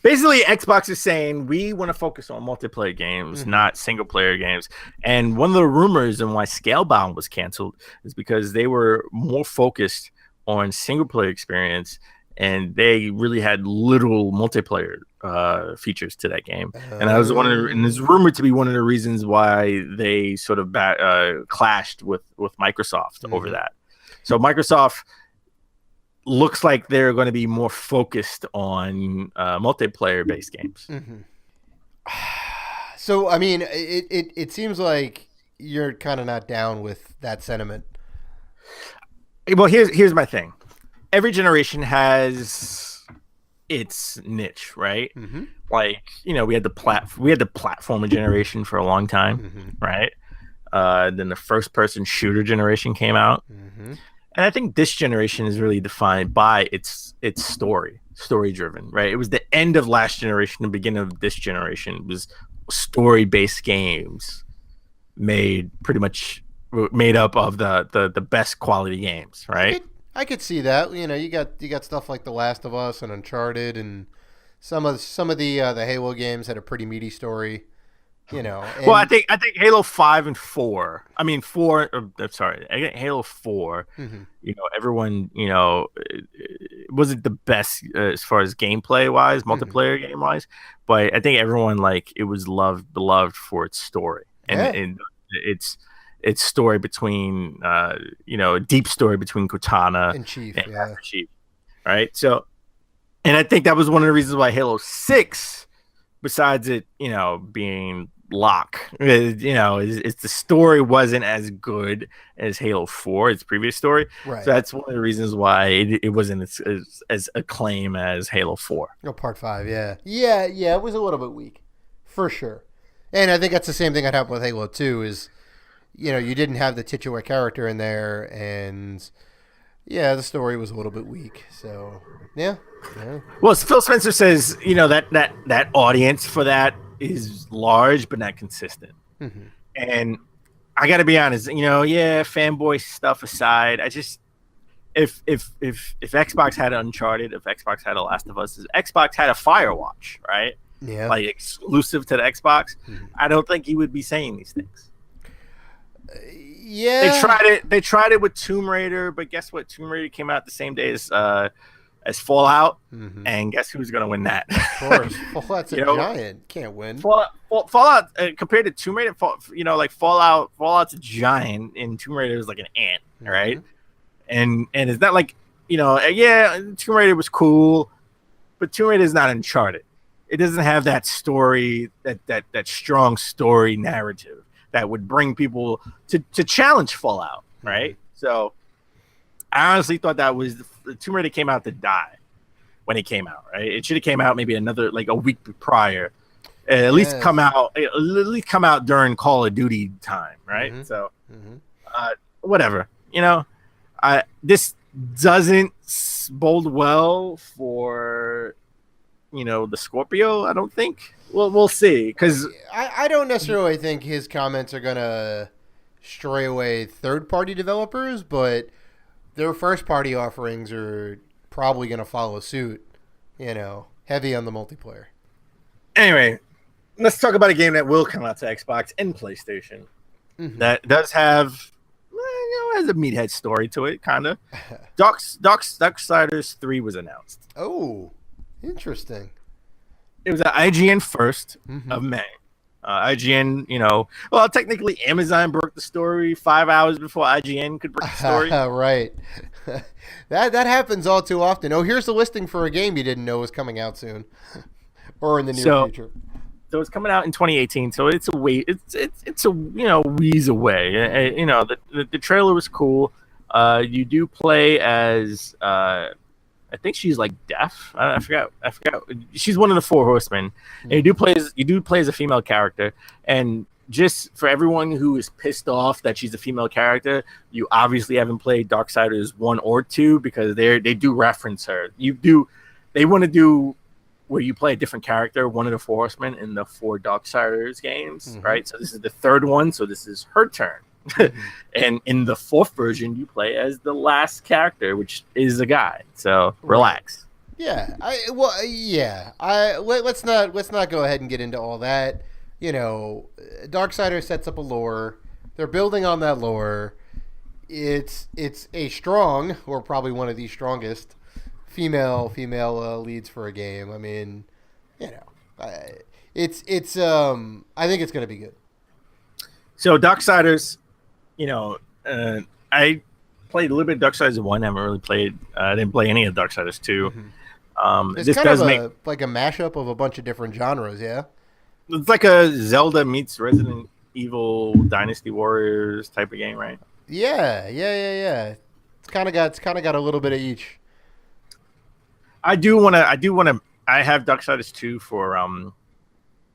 Basically, Xbox is saying we want to focus on multiplayer games, not single player games. And one of the rumors and why Scalebound was canceled is because they were more focused on single player experience, and they really had little multiplayer features to that game. And I was and there's rumored to be one of the reasons why they sort of clashed with Microsoft over that. So Microsoft looks like they're going to be more focused on multiplayer based games. So I mean, it seems like you're kind of not down with that sentiment. Well, here's my thing. Every generation has its niche, right? Like, we had the platformer generation for a long time, right? Then the first person shooter generation came out. And I think this generation is really defined by its story driven, right? It was the end of last generation, the beginning of this generation. It was story-based games made up of the best quality games, right? I could see that. You got stuff like The Last of Us and Uncharted, and some of the Halo games had a pretty meaty story. Well, I think Halo 5 and 4. I mean 4. Sorry, I get Halo 4. Everyone, it wasn't the best as far as gameplay wise, multiplayer game wise, but I think everyone it was beloved for its story and its story between a deep story between Cortana and Chief, Master Chief, right? So, and I think that was one of the reasons why Halo 6, besides it, being Locke, it's the story wasn't as good as Halo 4, its previous story. Right. So that's one of the reasons why it wasn't as acclaimed as Halo 4. Part 5, yeah. It was a little bit weak, for sure. And I think that's the same thing that happened with Halo 2 is, you didn't have the titular character in there, and the story was a little bit weak. So, yeah. Well, Phil Spencer says, that audience for that is large but not consistent. And I got to be honest, fanboy stuff aside, I just if Xbox had Uncharted, if Xbox had The Last of Us, if Xbox had a Firewatch, right? Yeah. Like exclusive to the Xbox, I don't think he would be saying these things. Yeah. They tried it with Tomb Raider, but guess what? Tomb Raider came out the same day as Fallout, and guess who's going to win that? Of course. Fallout's a giant. Can't win. Fallout compared to Tomb Raider, Fallout's a giant, and Tomb Raider is like an ant, right? And it's not like, Tomb Raider was cool, but Tomb Raider is not Uncharted. It doesn't have that story, that strong story narrative that would bring people to challenge Fallout, right? So I honestly thought that was the Tomb Raider came out to die when it came out, right? It should have came out maybe another a week prior, at least come out during Call of Duty time, right? So whatever, this doesn't bode well for the Scorpio. I don't think. Well, we'll see, because I don't necessarily think his comments are gonna stray away third-party developers, but their first-party offerings are probably going to follow suit, heavy on the multiplayer. Anyway, let's talk about a game that will come out to Xbox and PlayStation. that does have has a meathead story to it, kind of. Darksiders 3 was announced. Oh, interesting. It was at IGN first of May. IGN, well, technically Amazon broke the story 5 hours before IGN could break the story. Right. that happens all too often. Oh, here's the listing for a game you didn't know was coming out soon, or in the near future. So it's coming out in 2018. So it's a wait. It's a wheeze away. The trailer was cool. You do play as I think she's like deaf. I forgot. She's one of the four horsemen. And you do play as a female character. And just for everyone who is pissed off that she's a female character, you obviously haven't played Darksiders 1 or 2 because they do reference her. They want to do where you play a different character, one of the four horsemen in the 4 Darksiders games, right? So this is the third one, so this is her turn. And in the 4th version, you play as the last character, which is a guy. So relax. Yeah, let's not go ahead and get into all that. Darksiders sets up a lore. They're building on that lore. It's a strong, or probably one of the strongest female leads for a game. I mean, I think it's going to be good. So Darksiders, I played a little bit of Darksiders 1. I haven't really played. I didn't play any of Darksiders 2. It's kind of like a mashup of a bunch of different genres. Yeah, it's like a Zelda meets Resident Evil Dynasty Warriors type of game, right? Yeah. It's kind of got a little bit of each. I have Darksiders 2 for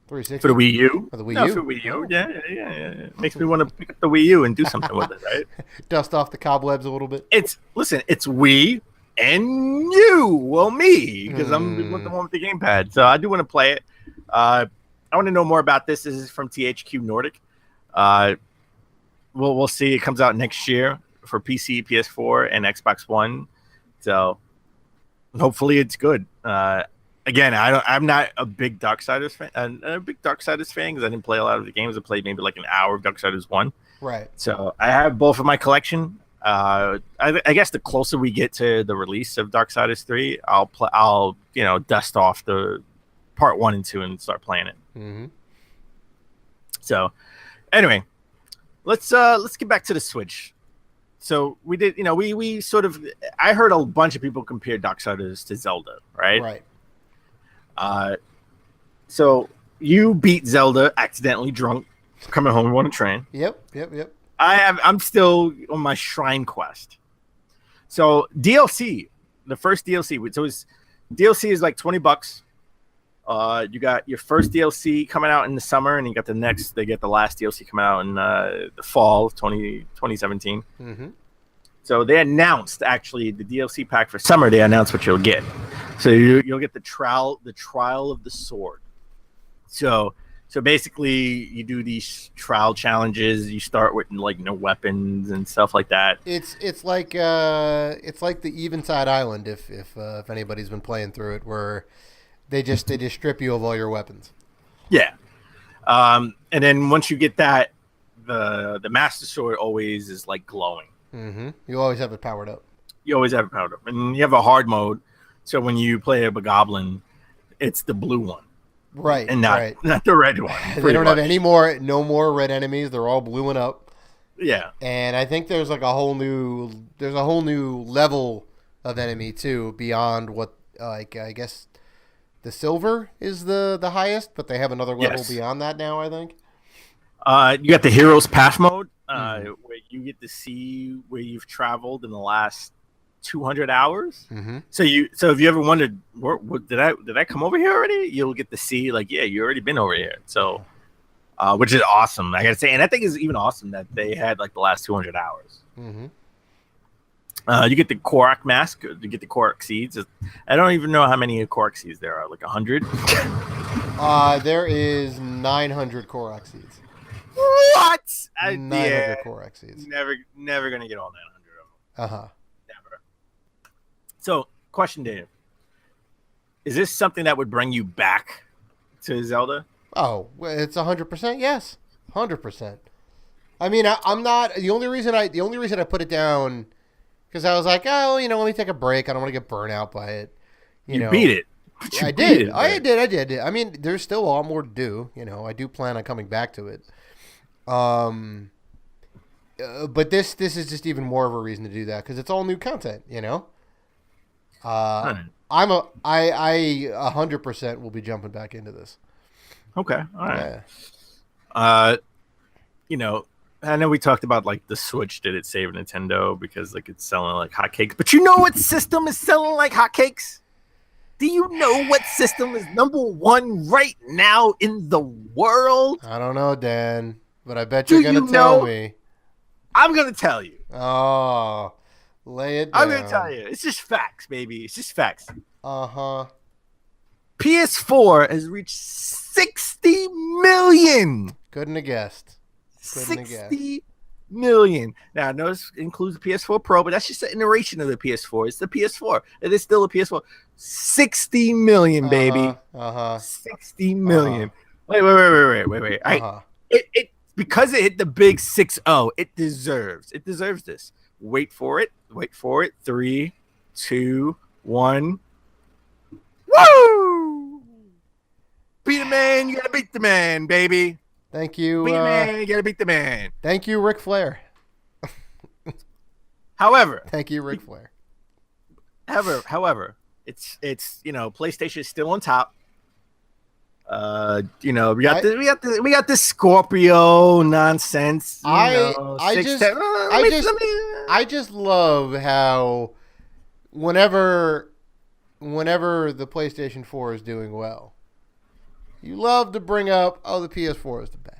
360 for the Wii U. For the Wii U? For Wii U. Yeah. It makes me want to pick up the Wii U and do something with it, right? Dust off the cobwebs a little bit. It's Wii and you, me, because I'm the one with the gamepad. So I do want to play it. I want to know more about this. This is from THQ Nordic. We'll see. It comes out next year for PC, PS4, and Xbox One. So hopefully it's good. Again, I'm not a big Darksiders fan. I'm a big Darksiders fan because I didn't play a lot of the games. I played maybe like an hour of Darksiders 1. Right. So I have both in my collection. I guess the closer we get to the release of Darksiders 3, I'll dust off the part 1 and 2 and start playing it. Mm-hmm. So anyway, let's get back to the Switch. So we did, we sort of, I heard a bunch of people compare Darksiders to Zelda, right? Right. So you beat Zelda accidentally drunk, coming home on a train. Yep. I'm still on my shrine quest. So DLC, the first DLC, DLC is like $20. You got your first DLC coming out in the summer, and you got the last DLC coming out in the fall of 2017. Mm-hmm. So they announced actually the DLC pack for summer. They announced what you'll get. So you'll get the trial of the sword. So basically, you do these trial challenges. You start with like no weapons and stuff like that. It's like the Eventide Island if anybody's been playing through it, where they just strip you of all your weapons. Yeah, and then once you get that, the Master Sword always is like glowing. Mm-hmm. You always have it powered up. And you have a hard mode. So when you play a goblin, it's the blue one. Right. And not the red one. They don't have no more red enemies. They're all bluing up. Yeah. And I think there's like a whole new level of enemy too, beyond what I guess the silver is the highest, but they have another level beyond that now, I think. You got the Hero's Path mode, where you get to see where you've traveled in the last 200 hours. Mm-hmm. So if you ever wondered, did I come over here already? You'll get to see like, yeah, you already been over here. So, which is awesome. I gotta say, and I think it's even awesome that they had like the last 200 hours. Mm-hmm. You get the Korok mask. You get the Korok seeds. I don't even know how many Korok seeds there are. Like 100. There is 900 Korok seeds. What? 900 Korok seeds. Never gonna get all 900 of them. Uh-huh. Never. So, question, Dave. Is this something that would bring you back to Zelda? Oh, it's 100% yes. 100%. I mean, I'm not the only reason I put it down because I was like, oh, let me take a break. I don't want to get burnt out by it. You beat it. I did. I did. I mean, there's still a lot more to do. I do plan on coming back to it. But this is just even more of a reason to do that because it's all new content. I 100% will be jumping back into this. Okay. All right. Yeah. I know we talked about like the Switch. Did it save Nintendo because like it's selling like hotcakes? But you know what system is selling like hotcakes? Do you know what system is #1 right now in the world? I don't know, Dan, but I bet you're going to tell me. I'm going to tell you. Oh, lay it down. I'm going to tell you. It's just facts, baby. It's just facts. Uh-huh. PS4 has reached 60 million. Couldn't have guessed. 60 million. Now, notice it includes the PS4 Pro, but that's just an iteration of the PS4. It's the PS4. It is still a PS4. 60 million, baby. 60 million. Wait. It because it hit the big 6-0, it deserves this. Wait for it. 3, 2, 1. Woo! Beat the man, you gotta beat the man, baby. Thank you. Beat the man, you gotta beat the man. Thank you, Ric Flair. However, thank you, Ric Flair. However, it's PlayStation is still on top. We got this Scorpio nonsense. I just love how whenever the PlayStation 4 is doing well, you love to bring up, the PS4 is the best.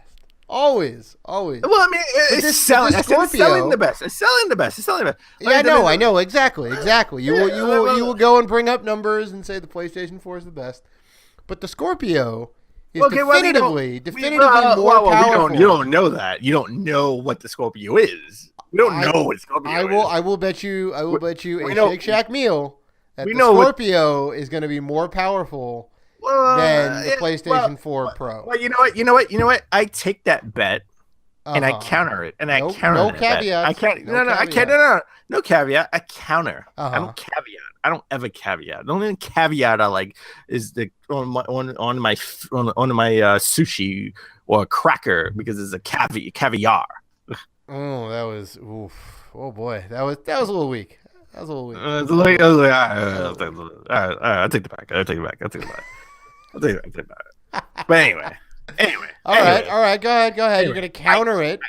Always. Well, I mean, it's selling the best. It's selling the best. Yeah, I know. Exactly. You will go and bring up numbers and say the PlayStation 4 is the best. But the Scorpio is definitively more powerful. You don't know that. You don't know what the Scorpio is. We don't know what Scorpio is. I will bet you a Shake Shack meal that the Scorpio is going to be more powerful than the PlayStation 4 Pro. Well, you know what? I take that bet and I counter it. And I counter no caveats. I can't. No caveat. I counter. I don't caveat. I don't ever caveat. The only caveat I like is on my sushi or a cracker because it's a caviar. Oh, that was oof. Oh boy, that was a little weak. I'll take it back. But anyway. All right. Go ahead. Anyway, you're gonna counter it.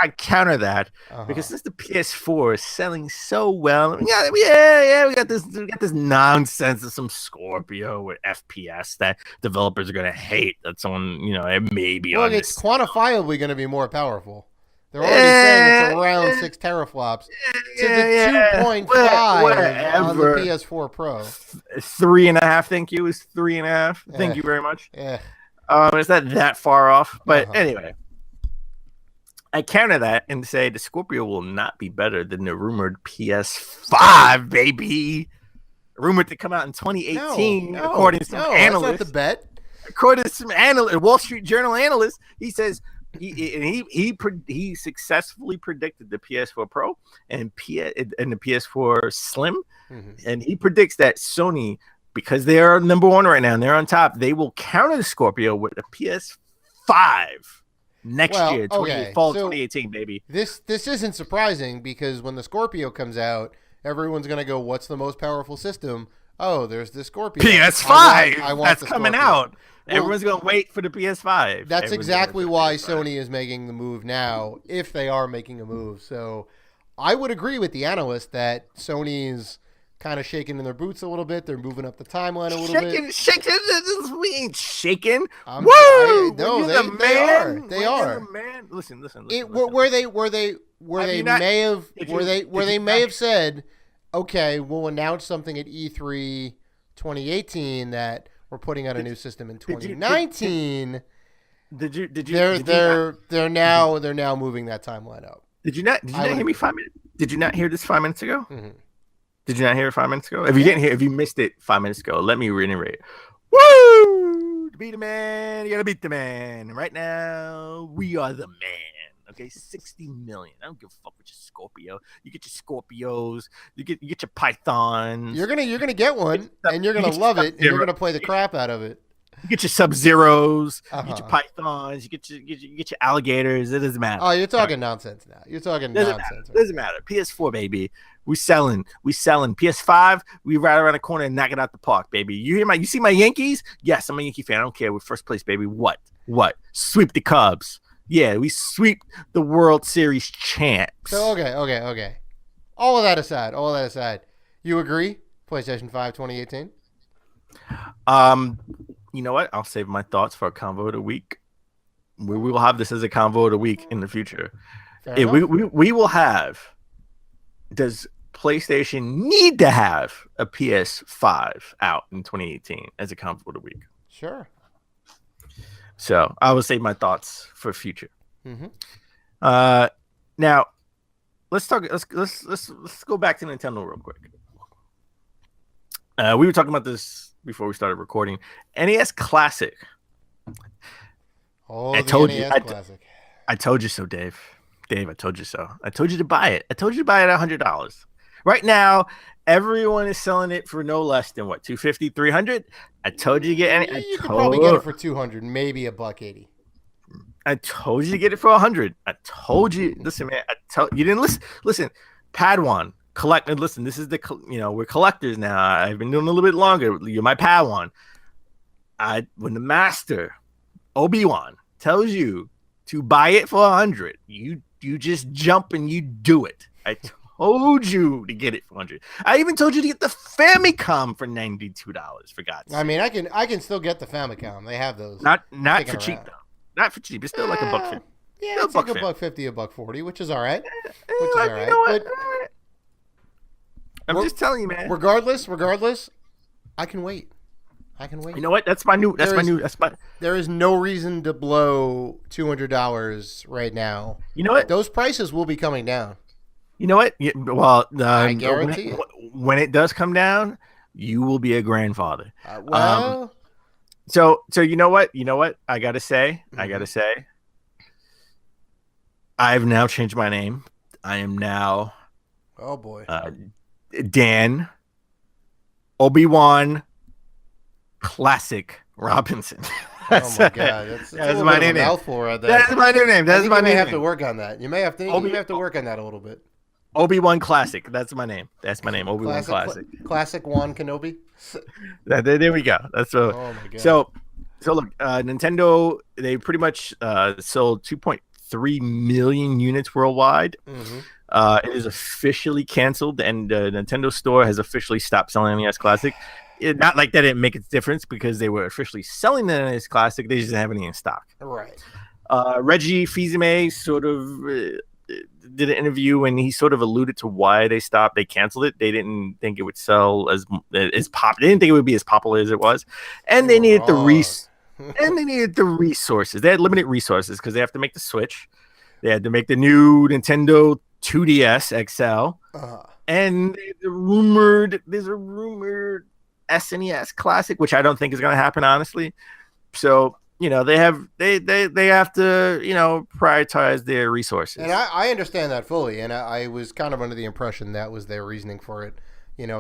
I counter that because since the PS4 is selling so well, we got this nonsense of some Scorpio with FPS that developers are gonna hate. That someone it may be. Well, it's quantifiably gonna be more powerful. They're already saying it's around 6 teraflops to the 2.5 on the PS4 Pro. 3.5, thank you. Is 3.5. Thank you very much. Yeah. It's not that far off, but anyway. I counter that and say the Scorpio will not be better than the rumored PS5, baby. Rumored to come out in 2018, according to some analysts. That's not the bet. According to some Wall Street Journal analyst, he says he successfully predicted the PS4 Pro and the PS4 Slim, and he predicts that Sony, because they are #1 right now and they're on top, they will counter the Scorpio with a PS5 next year, fall 2018, baby. This isn't surprising because when the Scorpio comes out, everyone's gonna go, "What's the most powerful system?" Oh, there's the Scorpio PS5 that's coming out. Everyone's going to wait for the PS5. That's exactly why Sony is making the move now, if they are making a move. So I would agree with the analyst that Sony's kind of shaking in their boots a little bit. They're moving up the timeline a little bit. We ain't shaking. Woo! No, they are. Man. Listen. Where they may have said, okay, we'll announce something at E3 2018 that we're putting out a new system in 2019. They're now moving that timeline up. Did you not hear me 5 minutes? Did you not hear this 5 minutes ago? Mm-hmm. Did you not hear it 5 minutes ago? If you missed it 5 minutes ago, let me reiterate. Woo! To beat the man, you gotta beat the man. And right now, we are the man. Okay, 60 million. I don't give a fuck with your Scorpio. You get your Scorpios. You get your Pythons. You're gonna get one, and you're gonna love it, and you're gonna play the crap out of it. You get your Sub-Zeros. You get your Pythons. You get your alligators. It doesn't matter. Oh, you're talking nonsense now. You're talking nonsense. Doesn't matter. PS4, baby. We selling. PS5, we right around the corner and knock it out the park, baby. You see my Yankees? Yes, I'm a Yankee fan. I don't care. We're first place, baby. What? Sweep the Cubs. Yeah, we sweep the World Series champs. So okay. All of that aside, you agree? PlayStation 5 2018? You know what? I'll save my thoughts for a convo of the week. We will have this as a convo of the week in the future. We will have. Does PlayStation need to have a PS5 out in 2018 as a convo of the week? Sure. So I will save my thoughts for future. Mm-hmm. Now let's talk. Let's go back to Nintendo real quick. We were talking about this before we started recording. NES Classic. Oh, I told you. Classic. I told you so, Dave. I told you so. I told you to buy it. I told you to buy it at $100. Right now, everyone is selling it for no less than what, $250, $300. I told you to get any. You could probably get it for $200, maybe $180. I told you to get it for $100. I told you. Listen, man. You didn't listen. Listen, Padawan. Listen, this is we're collectors now. I've been doing a little bit longer. You're my Padawan. When the master Obi-Wan tells you to buy it for $100, you just jump and you do it. I told you to get it for $100. I even told you to get the Famicom for $92. For God's sake. I mean, I can still get the Famicom. They have those. Not for cheap though. Not for cheap. It's still like $150. Yeah, it's like $150, $140, which is all right. But I'm just telling you, man. Regardless, I can wait. You know what? There is no reason to blow $200 right now. You know what? Those prices will be coming down. You know what? Well, I guarantee it. When it does come down, you will be a grandfather. So you know what? I gotta say, I've now changed my name. I am now. Oh boy. Dan Obi-Wan Classic Robinson. Oh my god, that's my new name. Mouthful right there. That's my new name. You may have to work on that. You may have to work on that a little bit. Obi-Wan Classic. That's my name. Obi-Wan Classic. Classic Wan Kenobi. There we go. That's oh my god. So look, Nintendo, they pretty much sold 2.3 million units worldwide. Mm-hmm. It is officially canceled, and the Nintendo Store has officially stopped selling NES Classic. Not like that didn't make a difference because they were officially selling the NES Classic. They just didn't have any in stock. Right. Reggie Fils-Aimé sort of did an interview, and he sort of alluded to why they stopped. They canceled it. They didn't think it would sell as pop. They didn't think it would be as popular as it was, and they needed the resources. They had limited resources because they have to make the Switch. They had to make the new Nintendo 2DS XL, and there's a rumored SNES Classic, which I don't think is going to happen, honestly. So they have to prioritize their resources. And I understand that fully, and I was kind of under the impression that was their reasoning for it.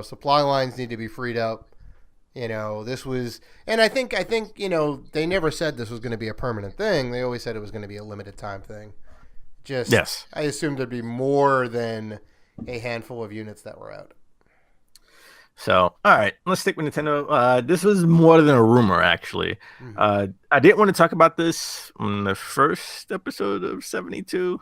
Supply lines need to be freed up. This was, and I think they never said this was going to be a permanent thing. They always said it was going to be a limited time thing. Yes. I assumed there'd be more than a handful of units that were out. So, all right, let's stick with Nintendo. This was more than a rumor, actually. Mm-hmm. I didn't want to talk about this on the first episode of 72,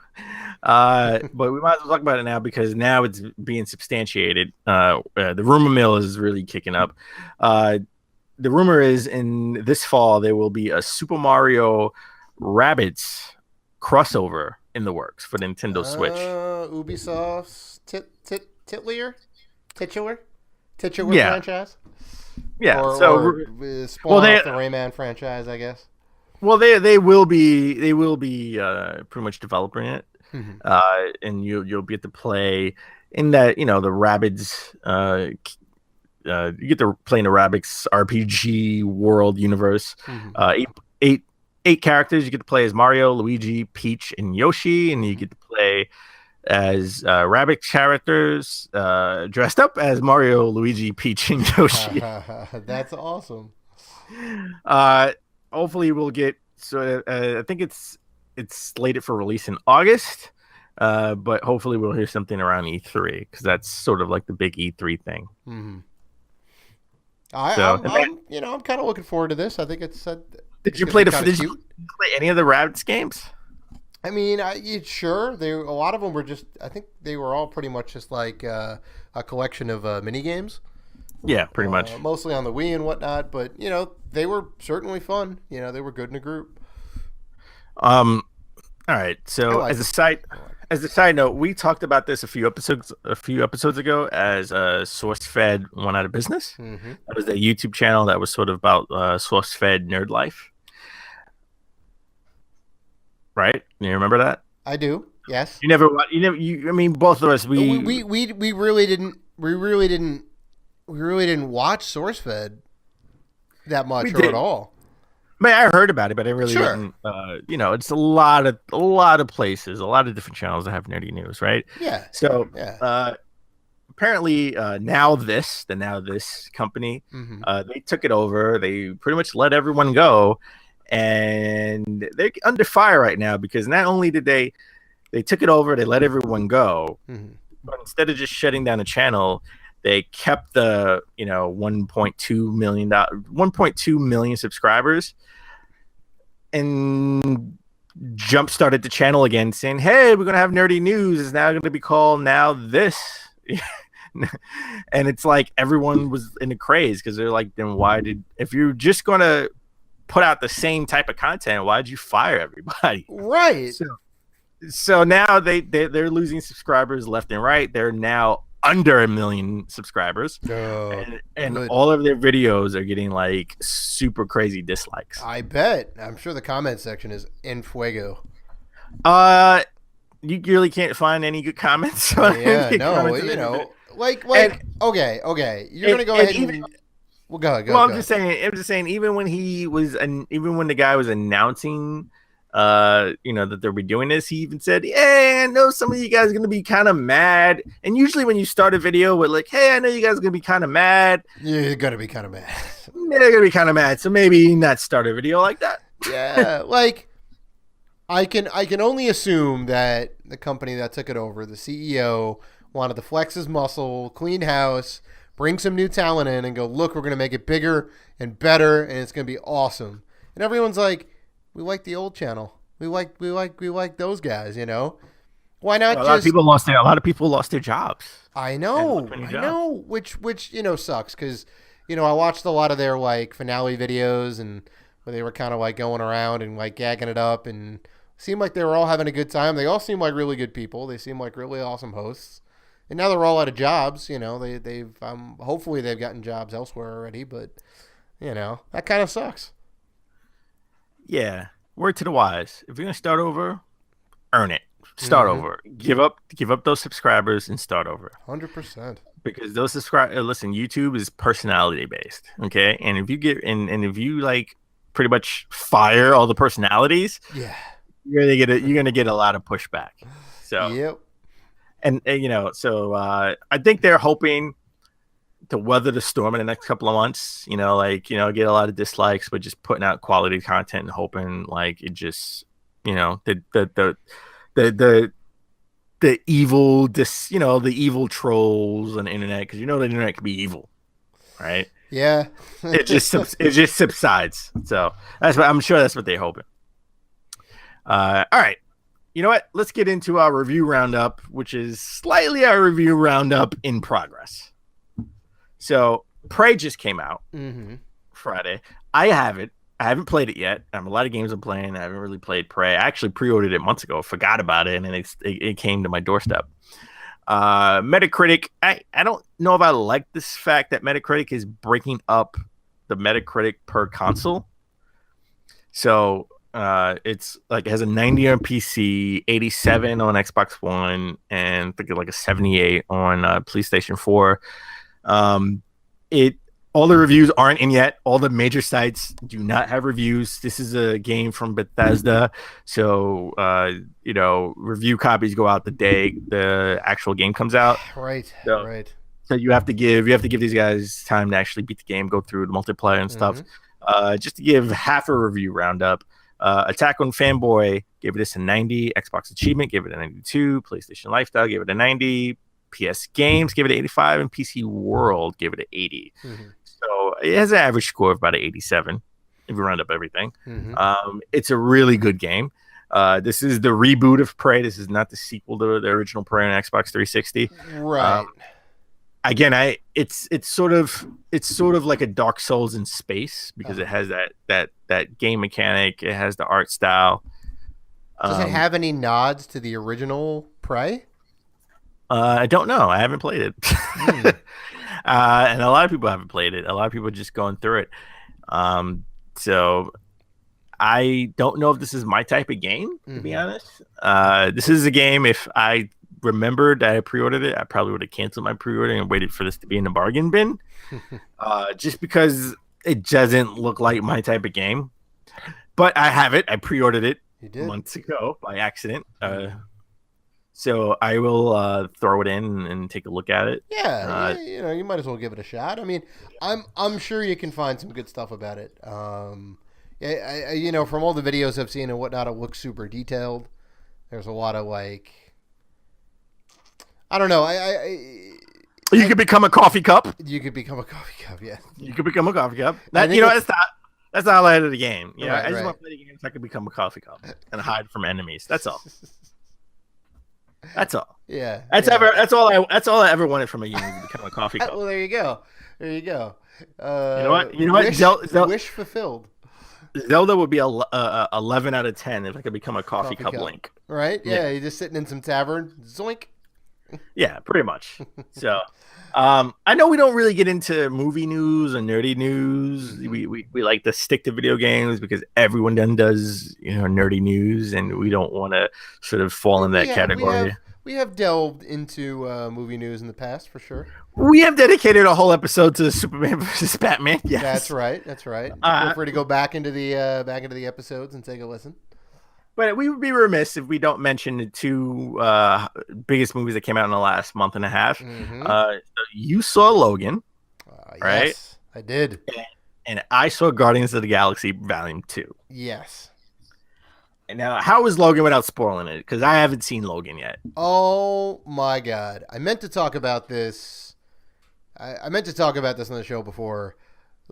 but we might as well talk about it now because now it's being substantiated. The rumor mill is really kicking up. The rumor is in this fall there will be a Super Mario Rabbids crossover in the works for the Nintendo Switch. Ubisoft's titular franchise. Yeah. Or spawn off the Rayman franchise, I guess. Well, they will be pretty much developing it, mm-hmm. And you'll be able to play in that the Rabbids. You get to play in the Rabbids RPG world universe. Mm-hmm. 8 characters. You get to play as Mario, Luigi, Peach, and Yoshi, and you get to play as rabbit characters dressed up as Mario, Luigi, Peach, and Yoshi. That's awesome. Hopefully we'll get I think it's slated for release in August, but hopefully we'll hear something around E3 because that's sort of like the big E3 thing. Mm-hmm. I'm kind of looking forward to this. I think it's. Did you play any of the Rabbids games? I mean, sure. A lot of them were just. I think they were all pretty much just like a collection of mini games. Yeah, pretty much. Mostly on the Wii and whatnot, but they were certainly fun. They were good in a group. All right. So as a side note, we talked about this a few episodes ago as SourceFed went out of business. Mm-hmm. That was a YouTube channel that was sort of about SourceFed nerd life. Right? You remember that? I do. Yes. I mean, both of us. We really didn't watch SourceFed that much or at all. I mean, I heard about it, but I really didn't. It's a lot of places, a lot of different channels that have nerdy news, right? Yeah. So, apparently, Now This company, mm-hmm. They took it over. They pretty much let everyone go, and they're under fire right now because not only did they took it over, they let everyone go, mm-hmm. but instead of just shutting down the channel, they kept the 1.2 million subscribers and jump started the channel again, saying, "Hey, we're gonna have nerdy news. It's now going to be called Now This." And it's like everyone was in a craze because they're like, "Then if you're just going to put out the same type of content, why did you fire everybody?" Right. So now they're losing subscribers left and right. They're now under 1 million subscribers, and all of their videos are getting like super crazy dislikes. I bet. I'm sure the comment section is en fuego. You really can't find any good comments. Okay. You're gonna go ahead and. Well, go ahead. I'm just saying. Even when the guy was announcing that they'll be doing this, he even said, "Hey, I know some of you guys are going to be kind of mad." And usually when you start a video with like, "Hey, I know you guys are going to be kind of mad." You're going to be kind of mad. They're going to be kind of mad. So maybe not start a video like that. Yeah. Like I can only assume that the company that took it over, the CEO, wanted to flex his muscle, clean house, bring some new talent in and go, "Look, we're going to make it bigger and better. And it's going to be awesome." And everyone's like, "We like the old channel. We like those guys, Why not a lot of people lost their jobs. I know, which sucks because I watched a lot of their like finale videos and where they were kind of like going around and like gagging it up and seemed like they were all having a good time. They all seem like really good people. They seem like really awesome hosts. And now they're all out of jobs. They've hopefully they've gotten jobs elsewhere already, but that kind of sucks. Yeah. Word to the wise. If you're going to start over, earn it. Start over. Give up those subscribers and start over. 100%. Because those listen, YouTube is personality based, okay? And if you get and if you like pretty much fire all the personalities, yeah, you're going to get a lot of pushback. So yep. And I think they're hoping to weather the storm in the next couple of months, get a lot of dislikes, but just putting out quality content and hoping like it just, the evil, the evil trolls on the internet, because the internet can be evil, right? Yeah. it just subsides. So I'm sure that's what they're hoping. All right. You know what? Let's get into our review roundup, which is slightly our review roundup in progress. So, Prey just came out Friday. I haven't played it yet. A lot of games I'm playing. I haven't really played Prey. I actually pre-ordered it months ago. Forgot about it, and then it came to my doorstep. Metacritic. I don't know if I like this fact that Metacritic is breaking up the Metacritic per console. So it's like it has a 90 on PC, 87 on Xbox One, and I think like a 78 on PlayStation 4. All the reviews aren't in yet. All the major sites do not have reviews. This is a game from Bethesda, so review copies go out the day the actual game comes out. Right, so, right. So you have to give these guys time to actually beat the game, go through the multiplayer and stuff. Just to give half a review roundup. Attack on Fanboy gave this a 90. Xbox Achievement gave it a 92. PlayStation Lifestyle gave it a 90. PS Games gave it an 85, and PC World gave it an 80. So it has an average score of about an 87 if you round up everything. It's a really good game. This is the reboot of Prey. This is not the sequel to the original Prey on Xbox 360. Right. Again, it's sort of like a Dark Souls in space because it has that game mechanic. It has the art style. Does it have any nods to the original Prey? I don't know. I haven't played it. And a lot of people haven't played it. A lot of people are just going through it. So I don't know if this is my type of game, to be honest. This is a game, if I remembered that I pre-ordered it, I probably would have canceled my pre-order and waited for this to be in the bargain bin. Just because it doesn't look like my type of game. But I have it. I pre-ordered it months ago by accident. So I will throw it in and take a look at it. Yeah, you might as well give it a shot. I mean, I'm sure you can find some good stuff about it. From all the videos I've seen and whatnot, it looks super detailed. There's a lot of I don't know. You could become a coffee cup. You could become a coffee cup. Yeah. You could become a coffee cup. That's the highlight of the game. Yeah, I just want to play the game so I can become a coffee cup and hide from enemies. That's all. That's all. Yeah. That's all I ever wanted from a game, to become a coffee cup. Well, there you go. You know what? Wish fulfilled. Zelda would be a 11 out of 10 if I could become a coffee cup Link. Right? Yeah, you're just sitting in some tavern. Zoink. Yeah, pretty much. So, I know we don't really get into movie news or nerdy news. We like to stick to video games because everyone then does nerdy news, and we don't want to sort of fall in that category. We have delved into movie news in the past for sure. We have dedicated a whole episode to Superman versus Batman. Yes, that's right. Feel free to go back into the episodes and take a listen. But we would be remiss if we don't mention the two biggest movies that came out in the last month and a half. So you saw Logan, right? Yes, I did. And I saw Guardians of the Galaxy Volume 2. Yes. And now, how is Logan without spoiling it? Because I haven't seen Logan yet. Oh, my God. I meant to talk about this. I meant to talk about this on the show before.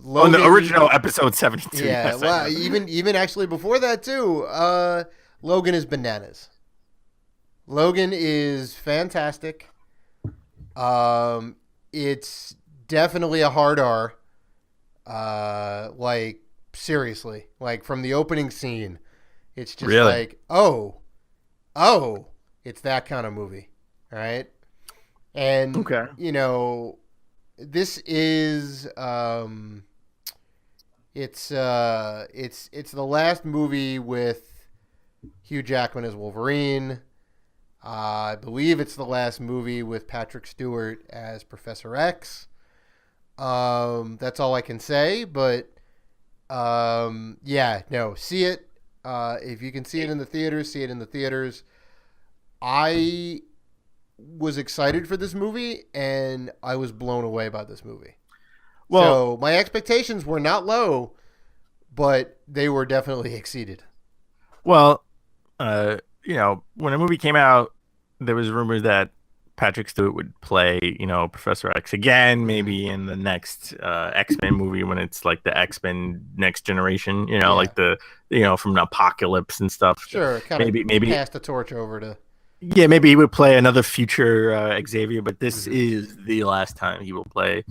On the original episode 72. Yeah, well, even actually before that too. Logan is bananas. Logan is fantastic. It's definitely a hard R. Seriously, from the opening scene, it's just really? Oh, it's that kind of movie, all right? And okay. This is it's the last movie with Hugh Jackman as Wolverine. I believe it's the last movie with Patrick Stewart as Professor X. That's all I can say, but see it. If you can see it in the theaters, see it in the theaters. I was excited for this movie, and I was blown away by this movie. Well, so my expectations were not low, but they were definitely exceeded. Well, when the movie came out, there was rumors that Patrick Stewart would play, Professor X again, maybe in the next X-Men movie when it's like the X-Men Next Generation, like the, from the apocalypse and stuff. Sure, kind of maybe pass the torch over to. Yeah, maybe he would play another future Xavier, but this is the last time he will play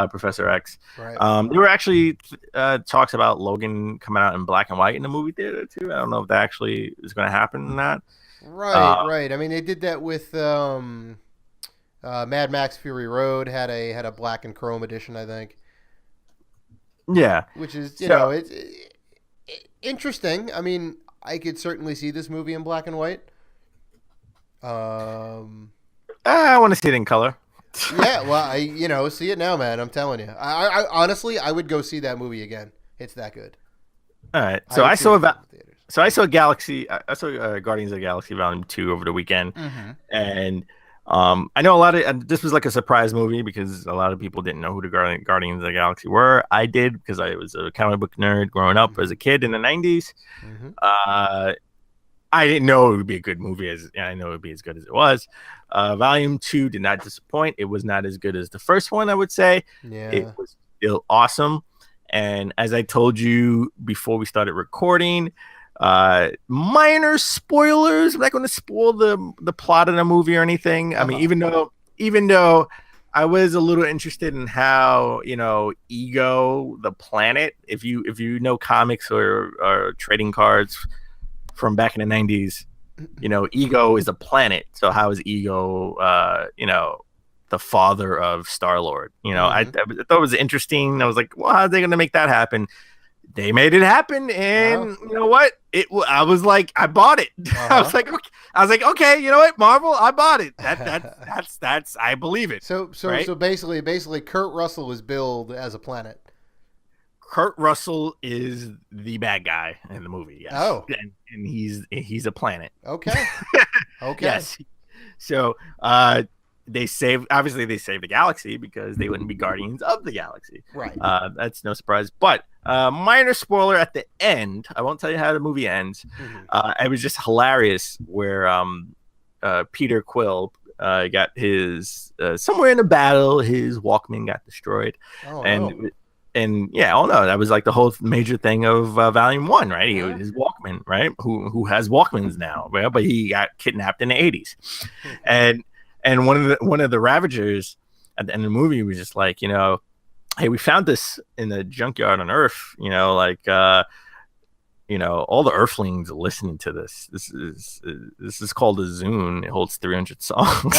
Professor X. Right. There were actually talks about Logan coming out in black and white in the movie theater too. I don't know if that actually is going to happen or not. Right. I mean, they did that with Mad Max Fury Road had a black and chrome edition, I think. Yeah, which is it's interesting. I mean, I could certainly see this movie in black and white. I want to see it in color. Yeah, well, see it now, man. I'm telling you. I honestly, I would go see that movie again. It's that good. All right. So I saw Galaxy. I saw Guardians of the Galaxy Volume 2 over the weekend, and I know a lot of this was like a surprise movie because a lot of people didn't know who the Guardians of the Galaxy were. I did because I was a comic book nerd growing up as a kid in the 90s. I didn't know it would be a good movie I know it would be as good as it was. Volume 2 did not disappoint. It was not as good as the first one, I would say. Yeah. It was still awesome. And as I told you before we started recording, minor spoilers. I'm not going to spoil the plot of the movie or anything. I mean, even though I was a little interested in how, Ego, the planet, if you know comics or trading cards from back in the 90s, Ego is a planet. So how is Ego, the father of Star-Lord? I thought it was interesting. I was like, well, how are they going to make that happen? They made it happen, and you know what? I was like, I bought it. I was like, okay, you know what, Marvel, I bought it. That's I believe it. So basically, Kurt Russell was billed as a planet. Kurt Russell is the bad guy in the movie. Yes. Oh, and he's a planet. Okay. Okay. Yes. So they saved the galaxy because they wouldn't be Guardians of the Galaxy. Right. That's no surprise. But minor spoiler at the end. I won't tell you how the movie ends. It was just hilarious where Peter Quill got his somewhere in a battle, his Walkman got destroyed. And that was like the whole major thing of Volume 1, right? His Walkman, right? Who has Walkmans now, right? But he got kidnapped in the 80s. And one of the Ravagers at the end of the movie was just like, hey, we found this in the junkyard on Earth, all the Earthlings are listening to this. This is called a Zune. It holds 300 songs.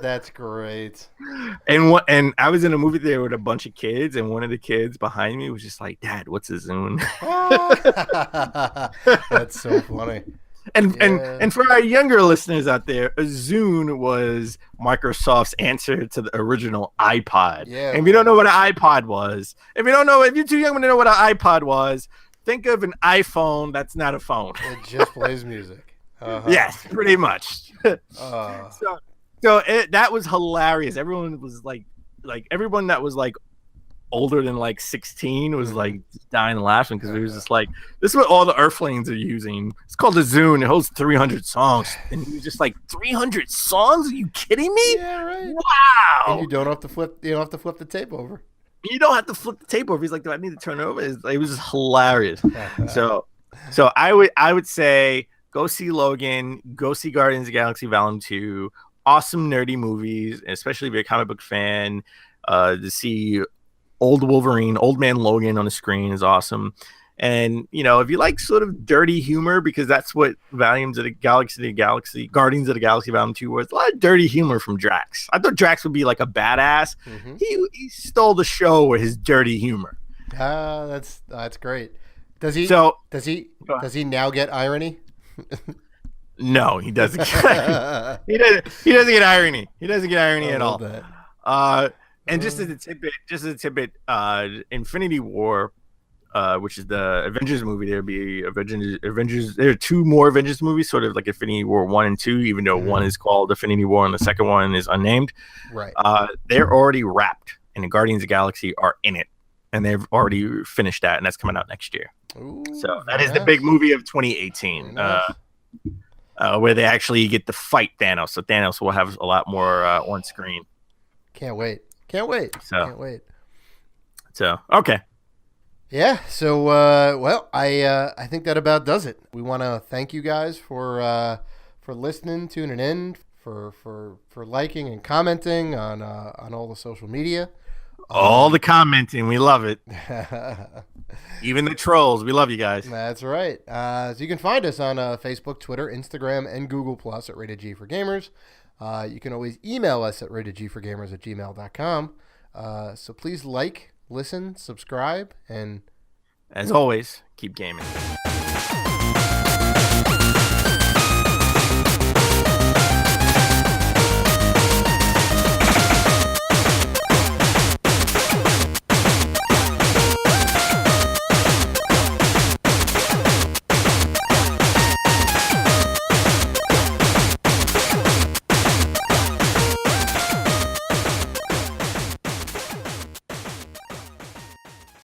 That's great. And I was in a movie there with a bunch of kids, and one of the kids behind me was just like, "Dad, what's a Zune?" That's so funny. And for our younger listeners out there, a Zune was Microsoft's answer to the original iPod. Yeah. And if you don't know what an iPod was, if you're too young to know what an iPod was, think of an iPhone that's not a phone. It just plays music. Yes, pretty much. That was hilarious. Everyone was like everyone that was like older than like 16 was like dying laughing because it was just like, this is what all the Earthlings are using. It's called a Zune. It holds 300 songs. And he was just like, 300 songs? Are you kidding me? Yeah, right. Wow. And you don't have to flip the tape over. You don't have to flip the tape over. He's like, do I need to turn it over? It was just hilarious. So I would say go see Logan, go see Guardians of the Galaxy Volume 2. Awesome nerdy movies, especially if you're a comic book fan. To see old Wolverine, old man Logan on the screen is awesome. And, if you like sort of dirty humor, because that's what Guardians of the Galaxy Volume 2 was, a lot of dirty humor from Drax. I thought Drax would be like a badass. He stole the show with his dirty humor. That's great. Does he now get irony? No, he doesn't. He doesn't get irony. He doesn't get irony at all. And just as a tidbit, Infinity War, which is the Avengers movie, there'll be Avengers. There are two more Avengers movies, sort of like Infinity War 1 and 2, even though one is called Infinity War and the second one is unnamed. Right. They're already wrapped, and the Guardians of the Galaxy are in it, and they've already finished that, and that's coming out next year. Ooh, so that is the big movie of 2018. Where they actually get to fight Thanos. So Thanos will have a lot more on screen. Can't wait. So, okay. Yeah. So, I think that about does it. We want to thank you guys for listening, tuning in, for liking and commenting on all the social media. All the commenting, we love it. Even the trolls, we love you guys. That's right. So you can find us on Facebook, Twitter, Instagram, and Google Plus at Rated G for Gamers. You can always email us at ratedgforgamers@gmail.com. So please like, listen, subscribe, and as always, keep gaming.